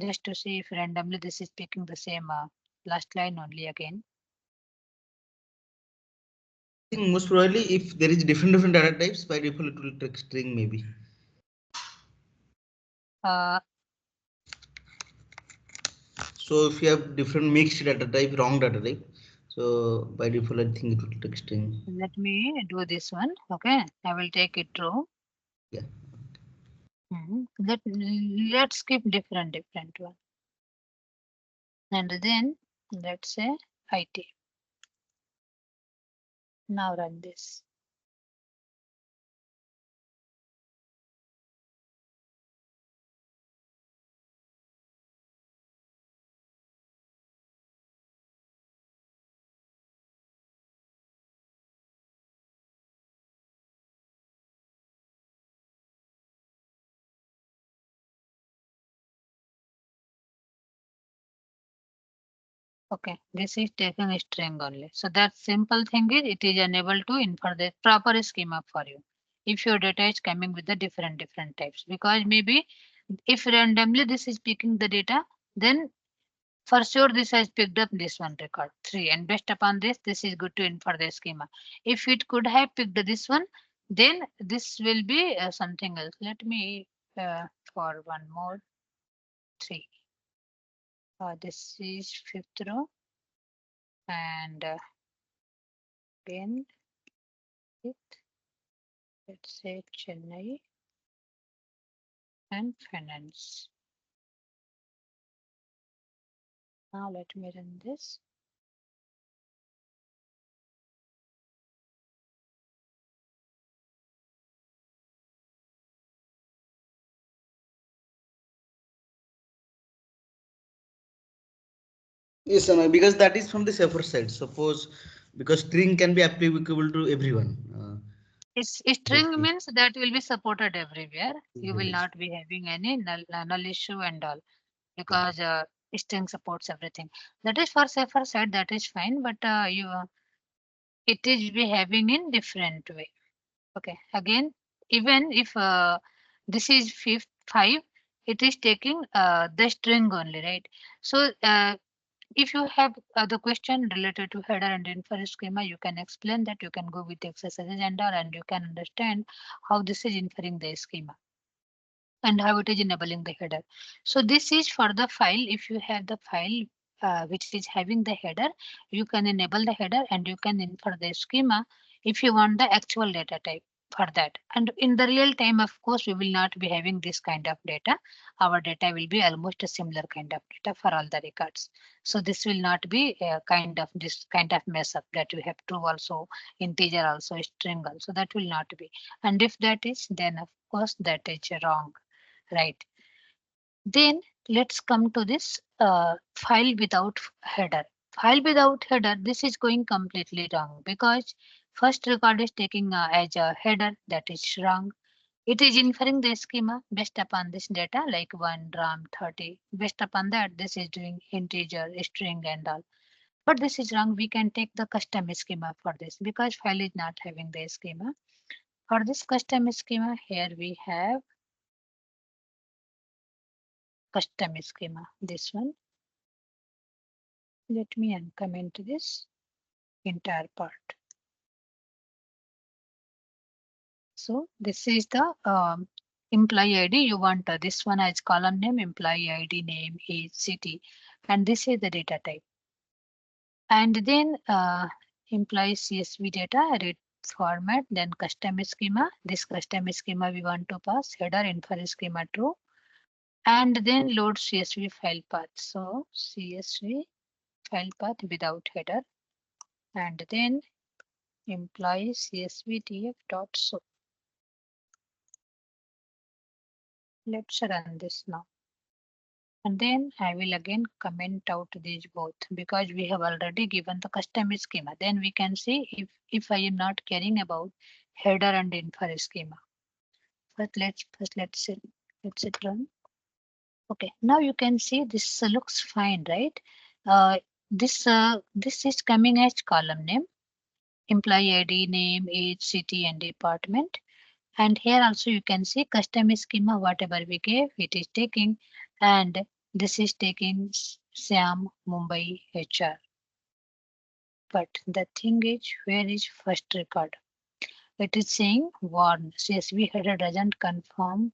just to see if randomly this is picking the same last line only again. I think most probably if there is different data types, by default it will take string maybe. uh, So if you have different mixed data type, wrong data type, so by default I think it will take string. Let me do this one. Okay, I will take it true. Yeah. Let's keep different one. And then let's say IT. Now run this. Okay, this is taking a string only. So that simple thing is, it is unable to infer the proper schema for you if your data is coming with the different types. Because maybe if randomly this is picking the data, then for sure this has picked up this one record 3, and based upon this, this is good to infer the schema. If it could have picked this one, then this will be something else. Let me for one more 3. This is 5th row, and again it, let's say Chennai and finance. Now let me run this. Yes, because that is from the server side. Suppose because string can be applicable to everyone. It's But string means that will be supported everywhere. You will everywhere. not be having any null issue and all, Yeah. because string supports everything. That is for safer side, that is fine, but you it is behaving in different way. Okay, again, even if this is 5, it is taking the string only, right? So if you have the question related to header and infer schema, you can explain that, you can go with the exercises and all, and you can understand how this is inferring the schema and how it is enabling the header. So this is for the file. If you have the file which is having the header, you can enable the header and you can infer the schema if you want the actual data type for that. And in the real time, of course, we will not be having this kind of data. Our data will be almost a similar kind of data for all the records. So this will not be a kind of this kind of mess up that we have true also, integer also, string also. That will not be. And if that is, then of course that is wrong, right? Then let's come to this file without header. File without header, this is going completely wrong because first record is taking as a header, that is wrong. It is inferring the schema based upon this data like 1 RAM 30. Based upon that, this is doing integer, string and all. But this is wrong. We can take the custom schema for this because file is not having the schema. For this custom schema, here we have custom schema, this one. Let me uncomment this entire part. So this is the employee ID. You want this one as column name, employee ID, name, age, city, and this is the data type. And then employee CSV data, read format, then custom schema. This custom schema we want to pass header infer schema true, and then load CSV file path. So CSV file path without header, and then employee CSV df dot so. Let's run this now. And then I will again comment out these both because we have already given the custom schema. Then we can see if I am not caring about header and infer schema. Let's it run. Okay, now you can see this looks fine, right? This is coming as column name, employee ID, name, age, city, and department. And here also you can see custom schema, whatever we gave, it is taking, and this is taking Siam, Mumbai, HR. But the thing is, where is first record? It is saying warn CSV header doesn't conform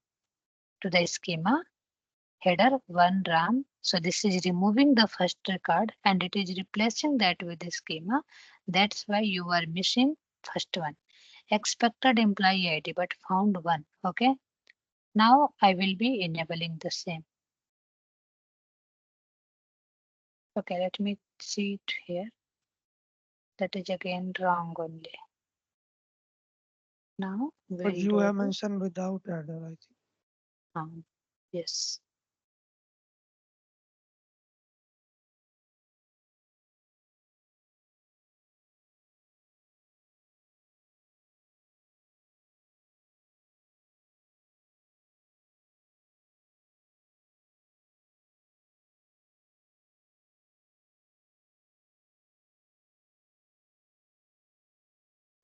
to the schema. Header 1 RAM. So this is removing the first record and it is replacing that with the schema. That's why you are missing first one. Expected employee ID but found one. Okay. Now I will be enabling the same. Okay, let me see it here. That is again wrong only. Now But we'll you do have this. mentioned without header, I think. Yes.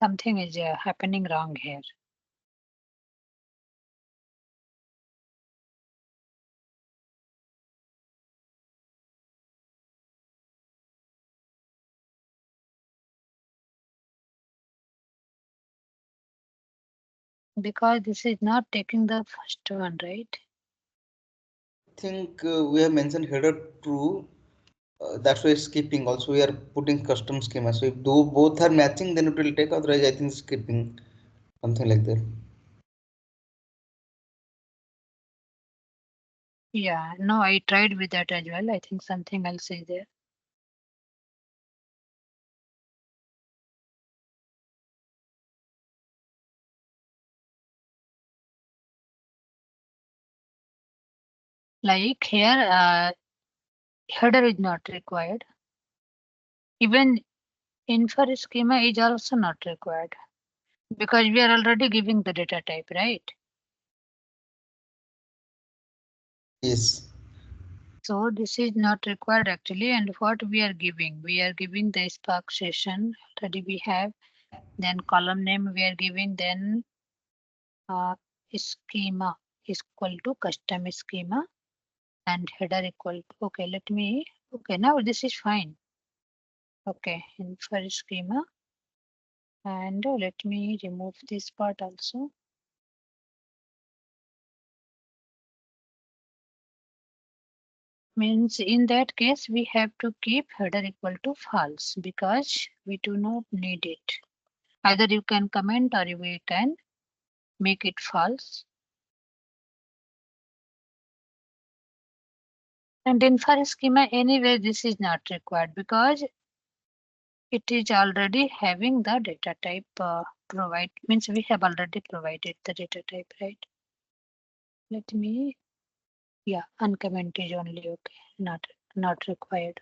Something is happening wrong here. Because this is not taking the first one, right? I think we have mentioned header true. That's why skipping. Also, we are putting custom schema. So if both are matching, then it will take. Otherwise, I think skipping something like that. Yeah, no, I tried with that as well. I think something else is there. Like here, header is not required. Even infer schema is also not required because we are already giving the data type, right? Yes. So this is not required actually. And what we are giving the Spark session already we have. Then column name we are giving. Then schema is equal to custom schema and header equal to, okay, let me, okay, now this is fine. Okay, InferSchema, and let me remove this part also. Means in that case we have to keep header equal to false because we do not need it. Either you can comment or we can make it false. And InferSchema anyway this is not required because it is already having the data type provide, means we have already provided the data type, right? Let me, yeah, uncomment is only okay, not required.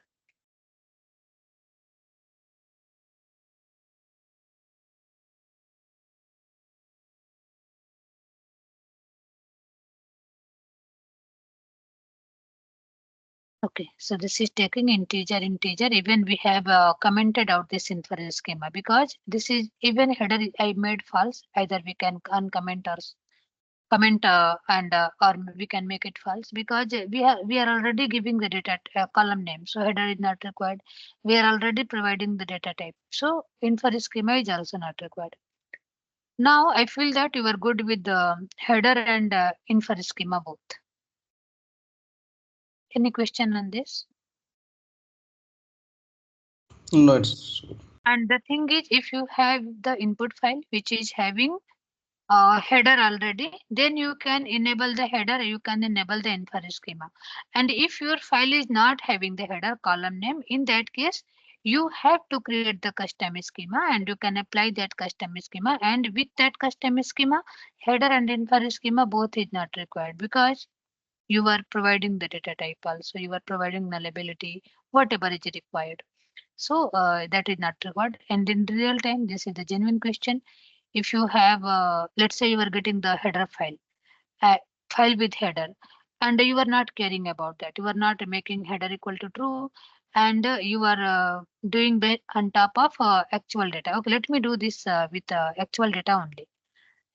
Okay, so this is taking integer. Even we have commented out this InferSchema because this is even header I made false. Either we can uncomment or comment and or we can make it false because we are already giving the data column name, so header is not required. We are already providing the data type, so InferSchema is also not required. Now I feel that you are good with the header and InferSchema both. Any question on this? No, it's And the thing is, if you have the input file which is having header already, then you can enable the header, you can enable the InferSchema. And if your file is not having the header column name, in that case, you have to create the custom schema and you can apply that custom schema. And with that custom schema, header and InferSchema both is not required because you are providing the data type also, you are providing nullability, whatever is required. So that is not required. And in real time, this is the genuine question. If you have, let's say you are getting the header file, uh, file with header, and you are not caring about that. You are not making header equal to true, and you are doing that on top of actual data. Okay, let me do this with actual data only.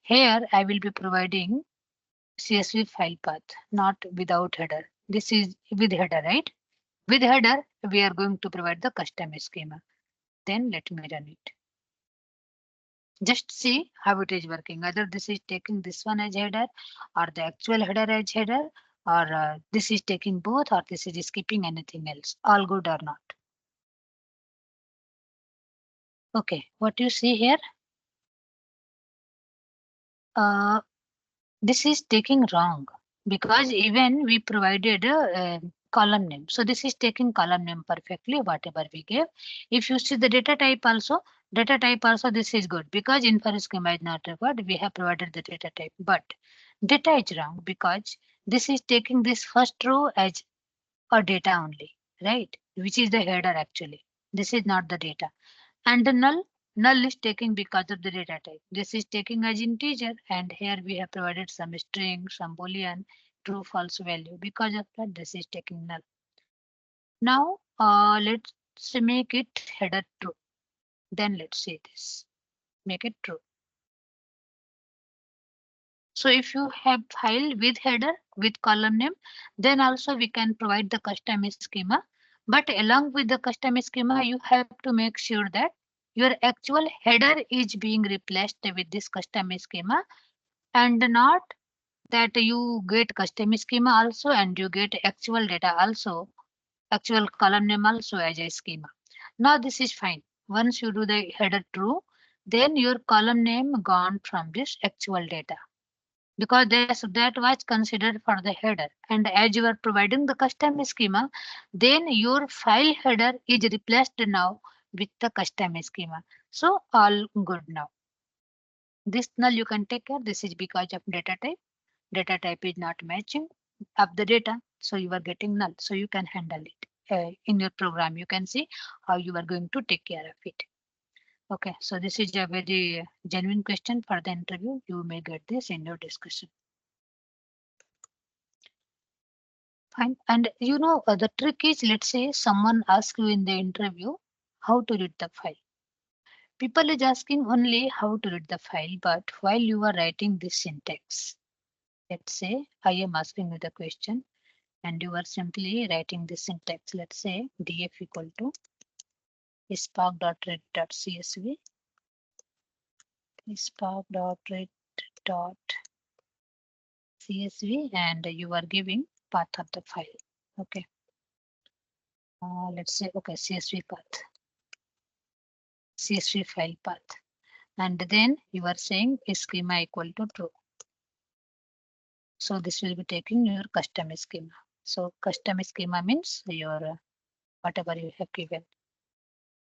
Here, I will be providing CSV file path, not without header. This is with header, right? With header, we are going to provide the custom schema. Then let me run it. Just see how it is working. Either this is taking this one as header or the actual header as header, or this is taking both, or this is skipping anything else. All good or not. Okay, what you see here, uh, this is taking wrong because even we provided a column name. So this is taking column name perfectly, whatever we gave. If you see the data type also this is good because InferSchema is not required. We have provided the data type, but data is wrong because this is taking this first row as a data only, right? Which is the header actually. This is not the data. And the null is taking because of the data type. This is taking as integer, and here we have provided some string, some boolean, true false value. Because of that, this is taking null. Now let's make it header true. Then let's see this. Make it true. So if you have file with header with column name, then also we can provide the custom schema. But along with the custom schema, you have to make sure that your actual header is being replaced with this custom schema, and not that you get custom schema also and you get actual data also, actual column name also as a schema. Now this is fine. Once you do the header true, then your column name gone from this actual data because that was considered for the header. And as you are providing the custom schema, then your file header is replaced now with the custom schema. So all good now. This null you can take care. This is because of data type. Data type is not matching of the data. So you are getting null. So you can handle it in your program. You can see how you are going to take care of it. Okay, so this is a very genuine question for the interview. You may get this in your discussion. Fine. And the trick is, let's say someone asks you in the interview how to read the file. People is asking only how to read the file, but while you are writing this syntax, let's say I am asking you the question and you are simply writing this syntax. Let's say df equal to spark.read.csv, spark.read.csv, and you are giving path of the file. Okay. Let's say, okay, CSV path, CSV file path. And then you are saying schema equal to true. So this will be taking your custom schema. So custom schema means your whatever you have given.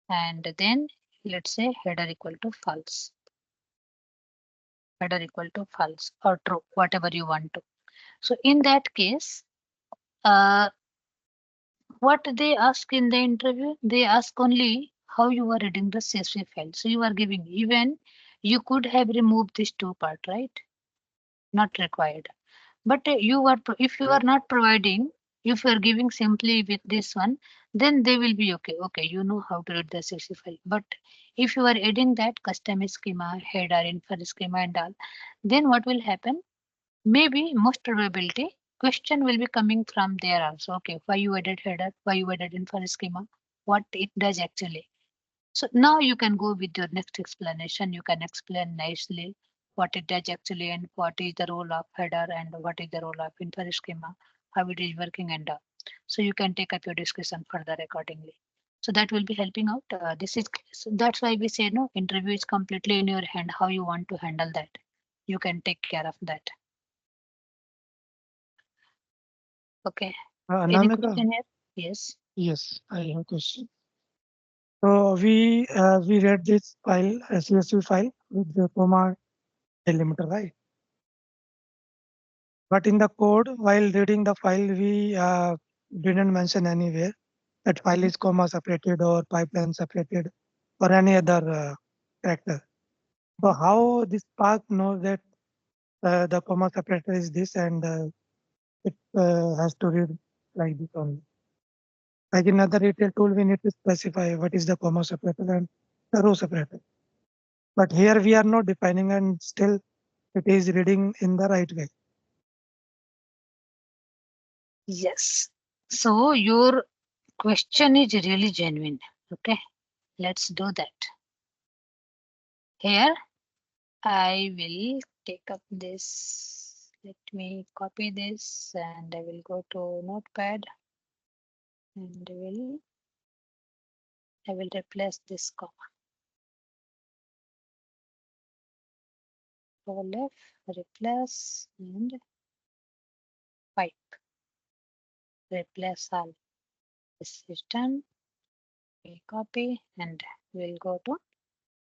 And then let's say header equal to false. Header equal to false or true, whatever you want to. So in that case, what they ask in the interview, they ask only how you are reading the CSV file. So you are giving, even you could have removed this two part, right? Not required. But you are, if you are not providing, if you are giving simply with this one, then they will be okay. Okay, you know how to read the CSV file. But if you are adding that custom schema, header, infer schema and all, then what will happen? Maybe most probability question will be coming from there also. Okay, why you added header, why you added infer schema, what it does actually. So now you can go with your next explanation. You can explain nicely what it does actually and what is the role of header and what is the role of infer schema, how it is working and all. So you can take up your discussion further accordingly. So that will be helping out. This is, so that's why we say no, interview is completely in your hand. How you want to handle that, you can take care of that. Okay. Any Anamika, question here? Yes. yes, I have a question. So we read this file, CSV file with the comma delimiter, right? But in the code, while reading the file, we didn't mention anywhere that file is comma separated or pipeline separated or any other character. So how this Spark knows that the comma separator is this and it has to read like this only. Like in other retail tool, we need to specify what is the comma separator and the row separator. But here we are not defining and still it is reading in the right way. Yes. So your question is really genuine. Okay. Let's do that. Here I will take up this. Let me copy this and I will go to Notepad and I will replace this comma. Go left, replace and pipe. Replace all. This is done. We copy and we'll go to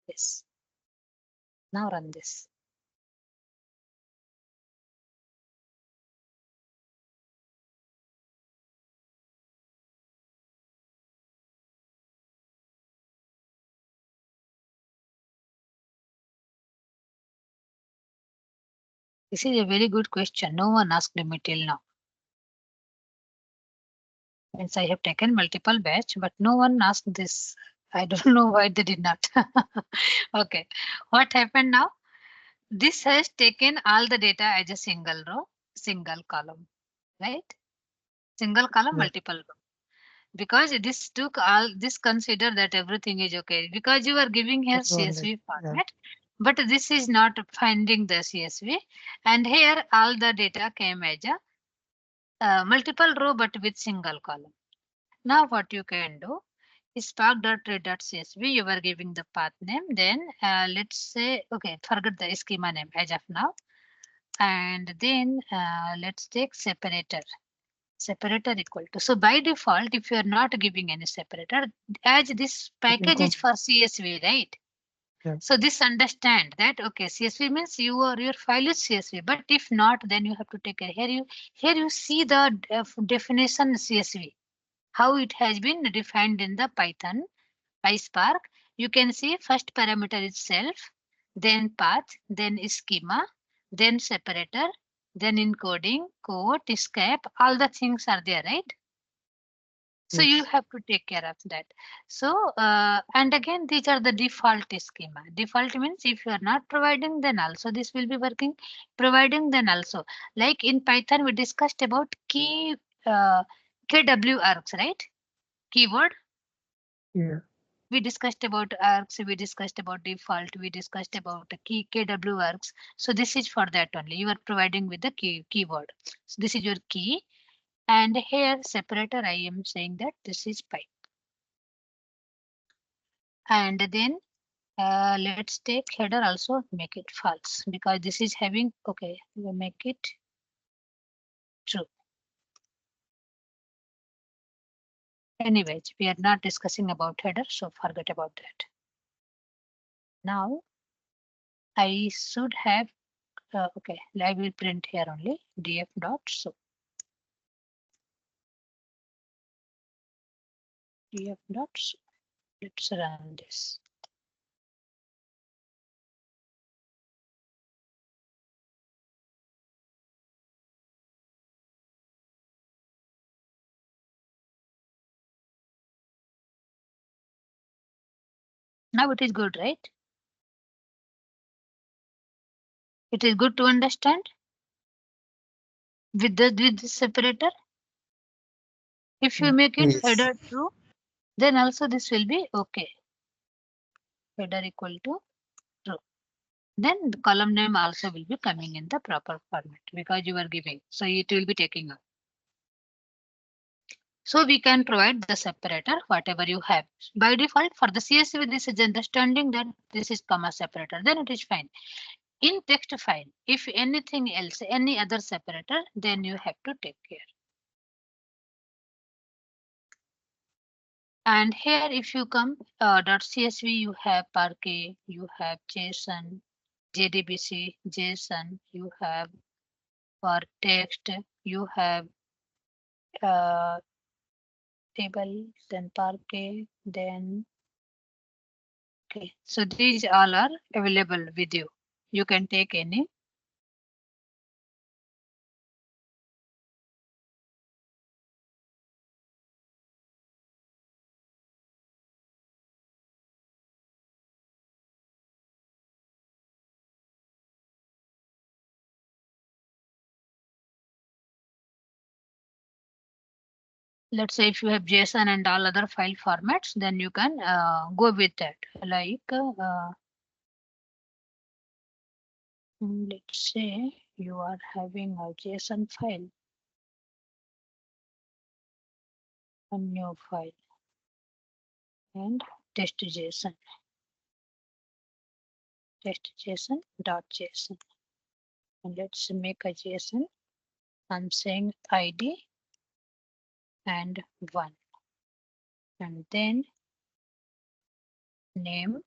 this. Now run this. This is a very good question. No one asked me till now. Means I have taken multiple batch, but no one asked this. I don't know why they did not. Okay, what happened now? This has taken all the data as a single row, single column, right? Single column, Yeah. multiple row. Because this took all this, consider that everything is okay. Because you are giving here That's only. CSV Yeah. format, but this is not finding the CSV. And here all the data came as a multiple row, but with single column. Now what you can do is spark.read.csv. You are giving the path name. Then let's say, okay, forget the schema name as of now. And then let's take separator. Separator equal to. So by default, if you are not giving any separator, as this package is for CSV, right? Yeah. So this understand that okay, CSV means your file is CSV. But if not, then you have to take care. Here you see the definition CSV, how it has been defined in the Python PySpark. You can see first parameter is self, then path, then schema, then separator, then encoding, quote, escape, all the things are there, right? So you Yes. have to take care of that. So, and again, these are the default schema. Default means if you are not providing, then also this will be working. Providing, then also. Like in Python, we discussed about KW args, right? Keyword. Yeah. We discussed about args, we discussed about default, we discussed about the key KW args. So this is for that only. You are providing with the keyword. So this is your key. And here separator, I am saying that this is pipe. And then let's take header also make it false because this is having, okay, we make it true. Anyways, we are not discussing about header, so forget about that. Now I should have, okay, I will print here only df dot so df dot so. Let's run this. Now it is good, right? It is good to understand with this separator. If you Yeah. make it Yes. header true, then also this will be okay. Header equal to true. Then the column name also will be coming in the proper format because you are giving. So it will be taking up. So we can provide the separator, whatever you have. By default, for the CSV, this is understanding that this is comma separator, then it is fine. In text file, if anything else, any other separator, then you have to take care. And here, if you come .csv, you have Parquet, you have JSON, JDBC, JSON, you have for text, you have uh, table, then Parquet, then okay. So these all are available with you. You can take any. Let's say if you have JSON and all other file formats, then you can go with that. Like let's say you are having a JSON file, a new file, and test.json, test.json.json. And let's make a JSON. I'm saying ID and 1. And then name,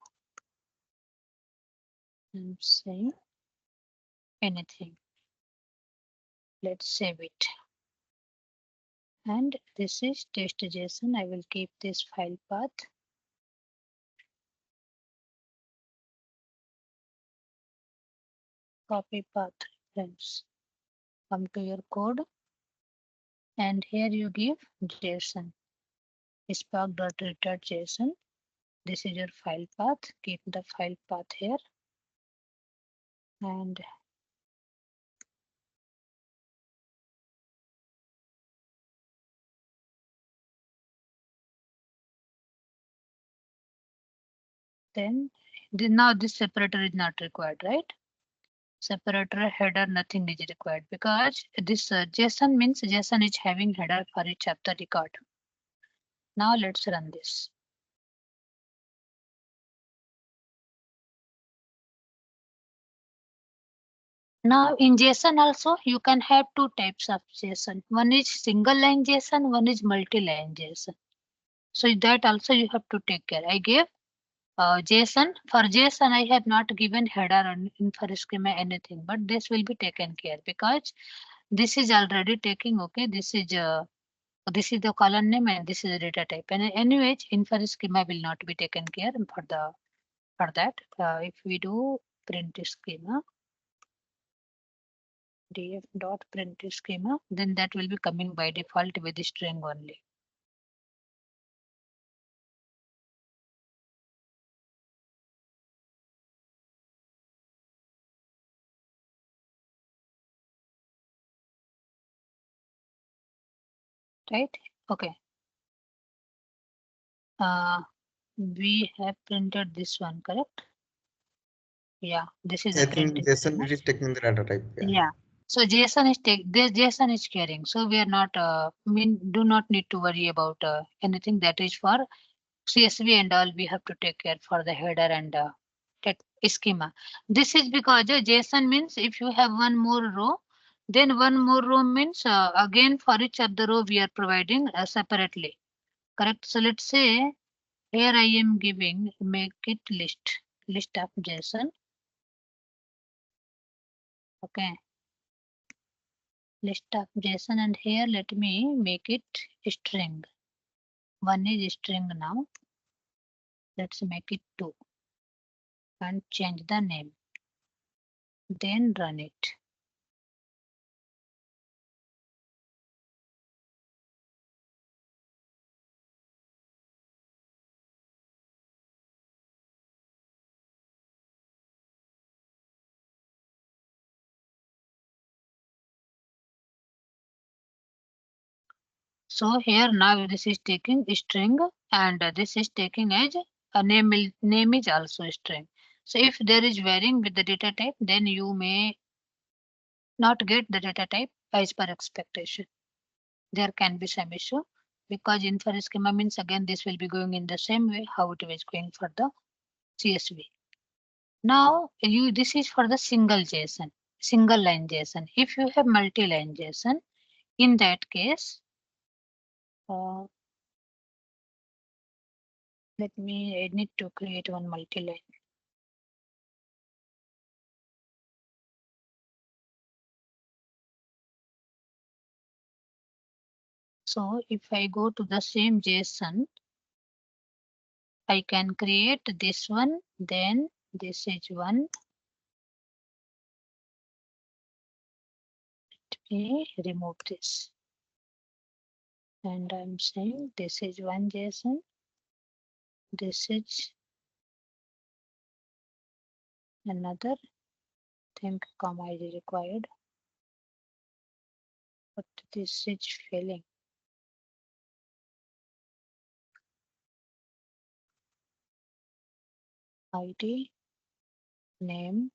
I'm saying anything. Let's save it. And this is test.json. I will keep this file path. Copy path reference. Come to your code. And here you give JSON. Spark.return.json. This is your file path. Keep the file path here. And then now this separator is not required, right? Separator header, nothing is required because this JSON means JSON is having header for each of the record. Now let's run this. Now in JSON also you can have two types of JSON. One is single line JSON, one is multi-line JSON. So that also you have to take care. I gave JSON. For JSON, I have not given header on InferSchema anything, but this will be taken care because this is already taking, okay, this is the column name and this is the data type. And anyways, InferSchema will not be taken care for that. If we do print schema, df dot print schema, then that will be coming by default with the string only. Right? Okay. We have printed this one, correct? Yeah, this is I a think print JSON schema. it is taking the data type. Yeah. Yeah. So JSON is this JSON is carrying. So we are not do not need to worry about anything that is for CSV and all. We have to take care for the header and schema. This is because JSON means if you have one more row, then one more row means again for each of the row we are providing separately. Correct. So let's say here I am giving make it list of JSON. Okay. List of JSON and here let me make it string. One is string now. Let's make it 2 and change the name. Then run it. So here now this is taking string and this is taking as a name is also string. So if there is varying with the data type, then you may not get the data type as per expectation. There can be some issue because InferSchema means again this will be going in the same way how it was going for the CSV. Now this is for the single JSON, single line JSON. If you have multi-line JSON, in that case, uh, I need to create one multi-line. So if I go to the same JSON, I can create this one, then this is one. Let me remove this. And I'm saying this is one JSON. This is another. Think comma is required. But this is failing. ID, name.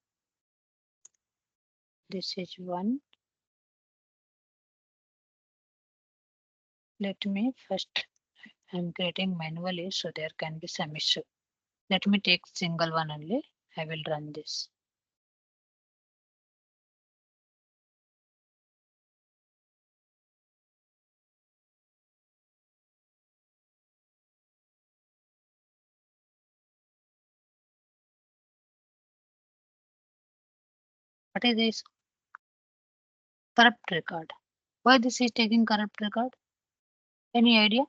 This is one. Let me first, I'm creating manually, so there can be some issue. Let me take single one only. I will run this. What is this? Corrupt record. Why this is taking corrupt record? Any idea?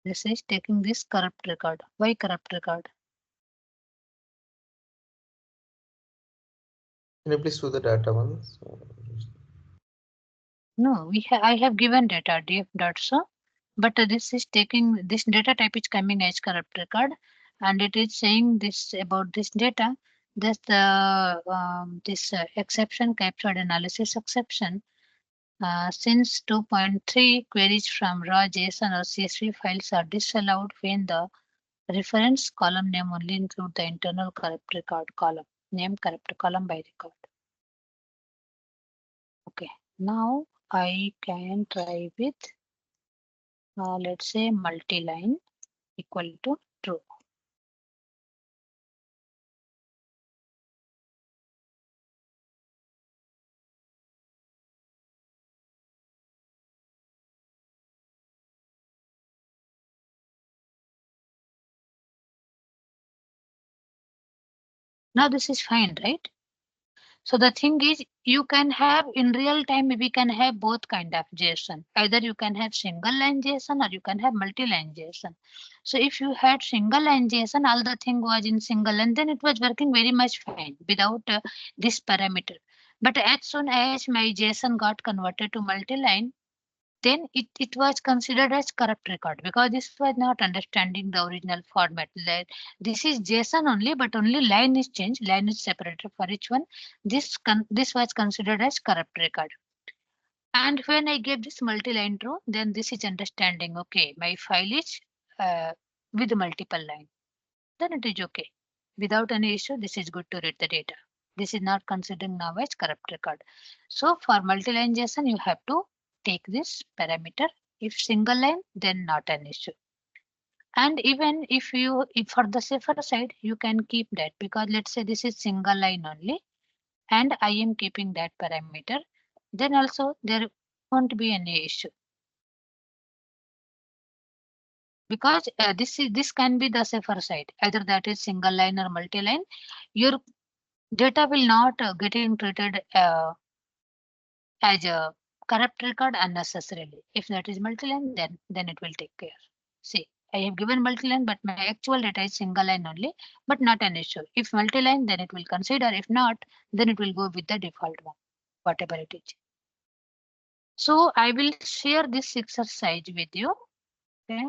This is taking this corrupt record. Why corrupt record? Can you please show the data once? No, I have given data df dot so, but this is taking this data type is coming as corrupt record, and it is saying this about this data. This this exception captured analysis exception. Since 2.3 queries from raw JSON or CSV files are disallowed when the reference column name only include the internal corrupt record column. Name corrupt column by record. Okay, now I can try with let's say multi-line equal to true. Now this is fine, right? So the thing is, you can have in real time, we can have both kind of JSON. Either you can have single line JSON or you can have multi-line JSON. So if you had single line JSON, all the thing was in single line, then it was working very much fine without this parameter. But as soon as my JSON got converted to multi-line, then it was considered as corrupt record because this was not understanding the original format. This is JSON only, but only line is changed. Line is separated for each one. This was considered as corrupt record. And when I gave this multi-line true, then this is understanding. Okay, my file is with multiple line. Then it is okay. Without any issue, this is good to read the data. This is not considering now as corrupt record. So for multi-line JSON, you have to take this parameter. If single line, then not an issue. And even if for the safer side, you can keep that because let's say this is single line only, and I am keeping that parameter, then also there won't be any issue. Because this can be the safer side, either that is single line or multi-line. Your data will not getting treated as a corrupt record unnecessarily. If that is multi-line, then it will take care. See, I have given multi-line, but my actual data is single line only, but not an issue. If multi-line, then it will consider. If not, then it will go with the default one, whatever it is. So I will share this exercise with you. Okay,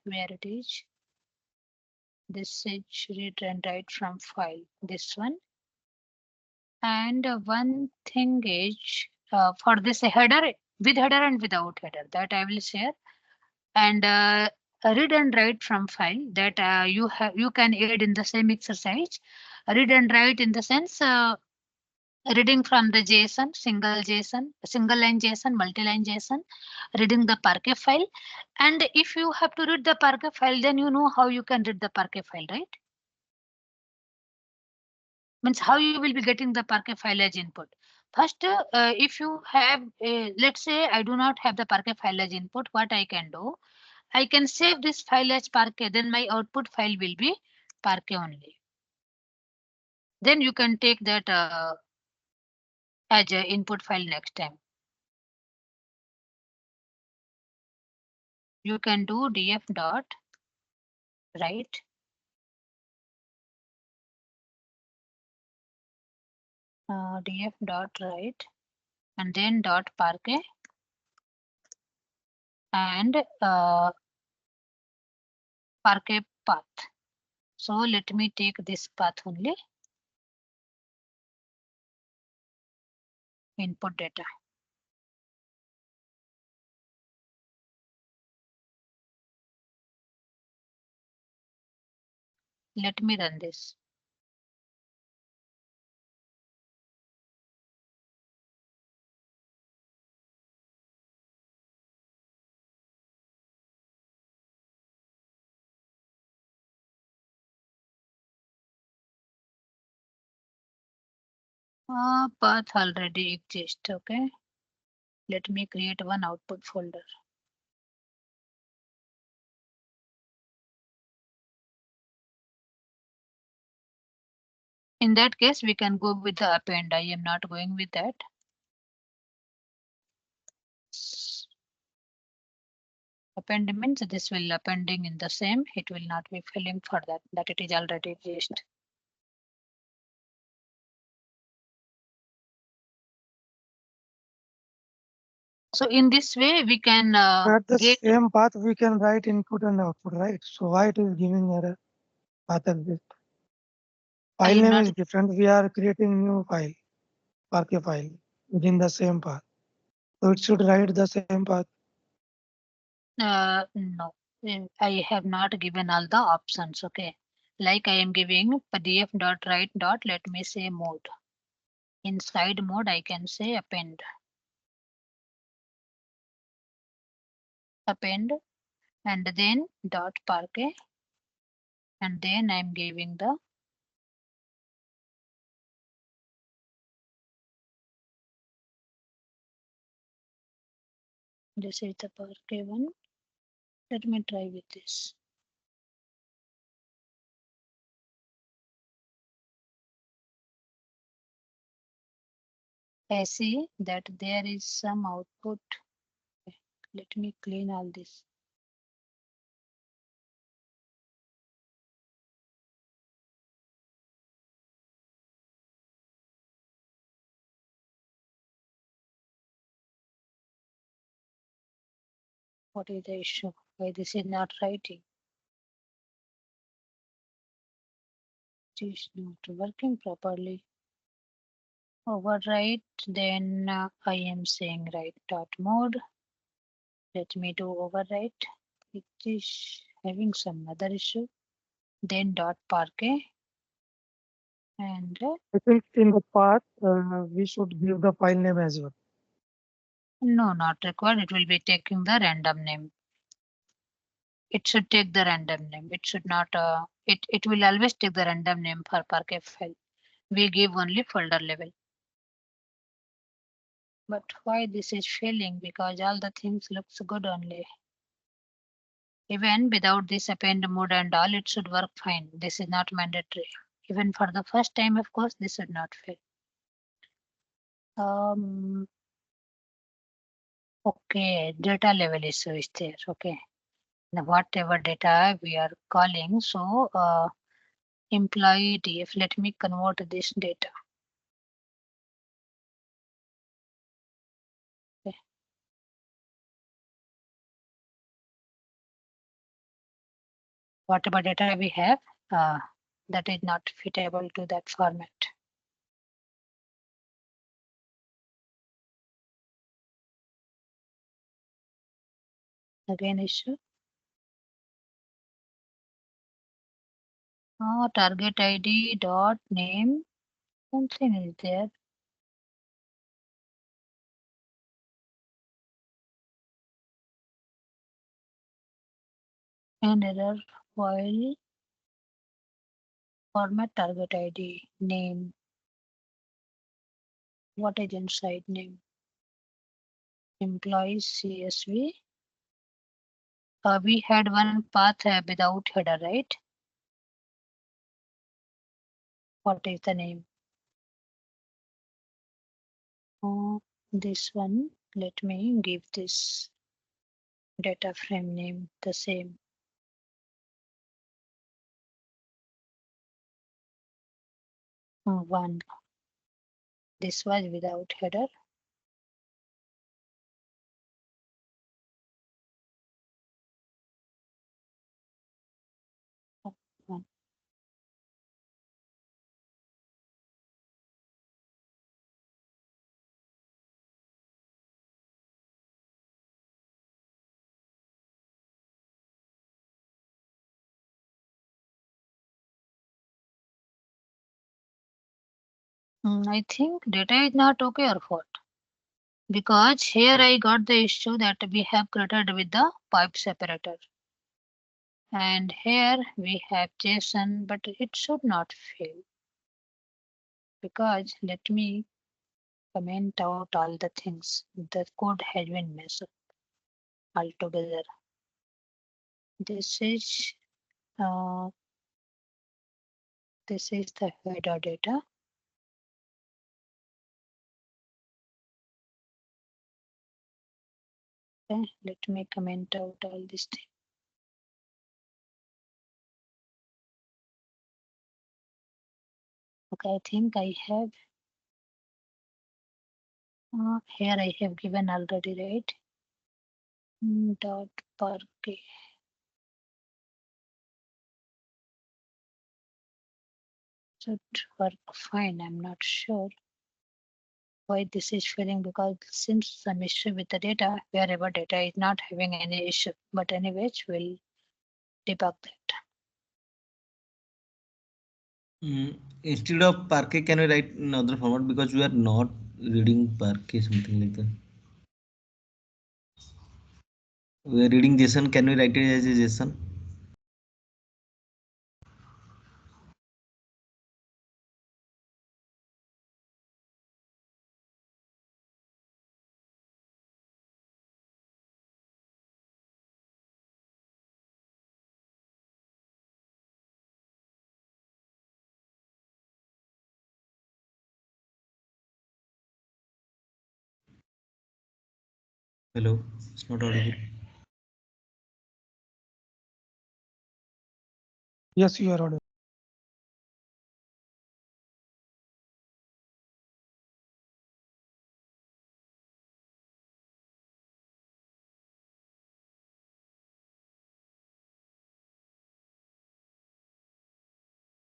where it is. This is read and write from file. This one. And one thing is for this header, with header and without header, that I will share. And read and write from file, that you can add in the same exercise. Read and write in the sense reading from the JSON, single line JSON, multi-line JSON, reading the Parquet file. And if you have to read the Parquet file, then you know how you can read the Parquet file, right? Means how you will be getting the Parquet file as input. First, if you have, let's say I do not have the Parquet file as input, what I can do, I can save this file as Parquet, then my output file will be Parquet only. Then you can take that as an input file next time. You can do df dot write df dot write and then dot Parquet and Parquet path. So let me take this path only. Input data. Let me run this. Path already exists. Okay. Let me create one output folder. In that case, we can go with the append. I am not going with that. Append means this will appending in the same. It will not be filling for that it is already exist. So in this way, we can At the get same path, we can write input and output, right? So why it is giving error? Path exist. I File am name not is different. We are creating new file, Parquet file within the same path. So it should write the same path. no. I have not given all the options. Okay, like I am giving df dot write dot let me say mode. Inside mode, I can say append and then dot Parquet and then I'm giving the this is the Parquet one. Let me try with this. I see that there is some output. Let me clean all this. What is the issue? Why this is not writing? It is not working properly. Overwrite, then I am saying write dot mode. Let me do overwrite. It is having some other issue. Then dot parquet and I think in the path, we should give the file name as well. no, not required. It will be taking the random name. It should take the random name. It should not. It will always take the random name for parquet file. We give only folder level. But why this is failing? Because all the things looks good only. Even without this append mode and all, it should work fine. This is not mandatory. Even for the first time, of course, this should not fail. Okay, data level issue is there. Okay. Now whatever data we are calling, so employee df, let me convert this data. Okay. Whatever data we have, that is not fitable to that format. Again issue. Target ID dot name, something is there. And error while format target ID name. What is inside name? Employees CSV. We had one path without header, right? What is the name? This one. Let me give this data frame name the same. One. This was without header. One. I think data is not okay or what? Because here I got the issue that we have created with the pipe separator. And here we have JSON, but it should not fail. Because let me comment out all the things. The code has been messed up altogether. This is uh, the header data. Okay, let me comment out all these things. Okay, I think I have here I have given already, right? Dot parquet. Should work fine. I'm not sure why this is failing, because it seems some issue with the data wherever data is not having any issue. But anyways, we'll debug that. Instead of parquet, can we write another format, because we are not reading parquet, something like that. We are reading JSON. Can we write it as a JSON? Hello, it's not audible. Yes, you are audible.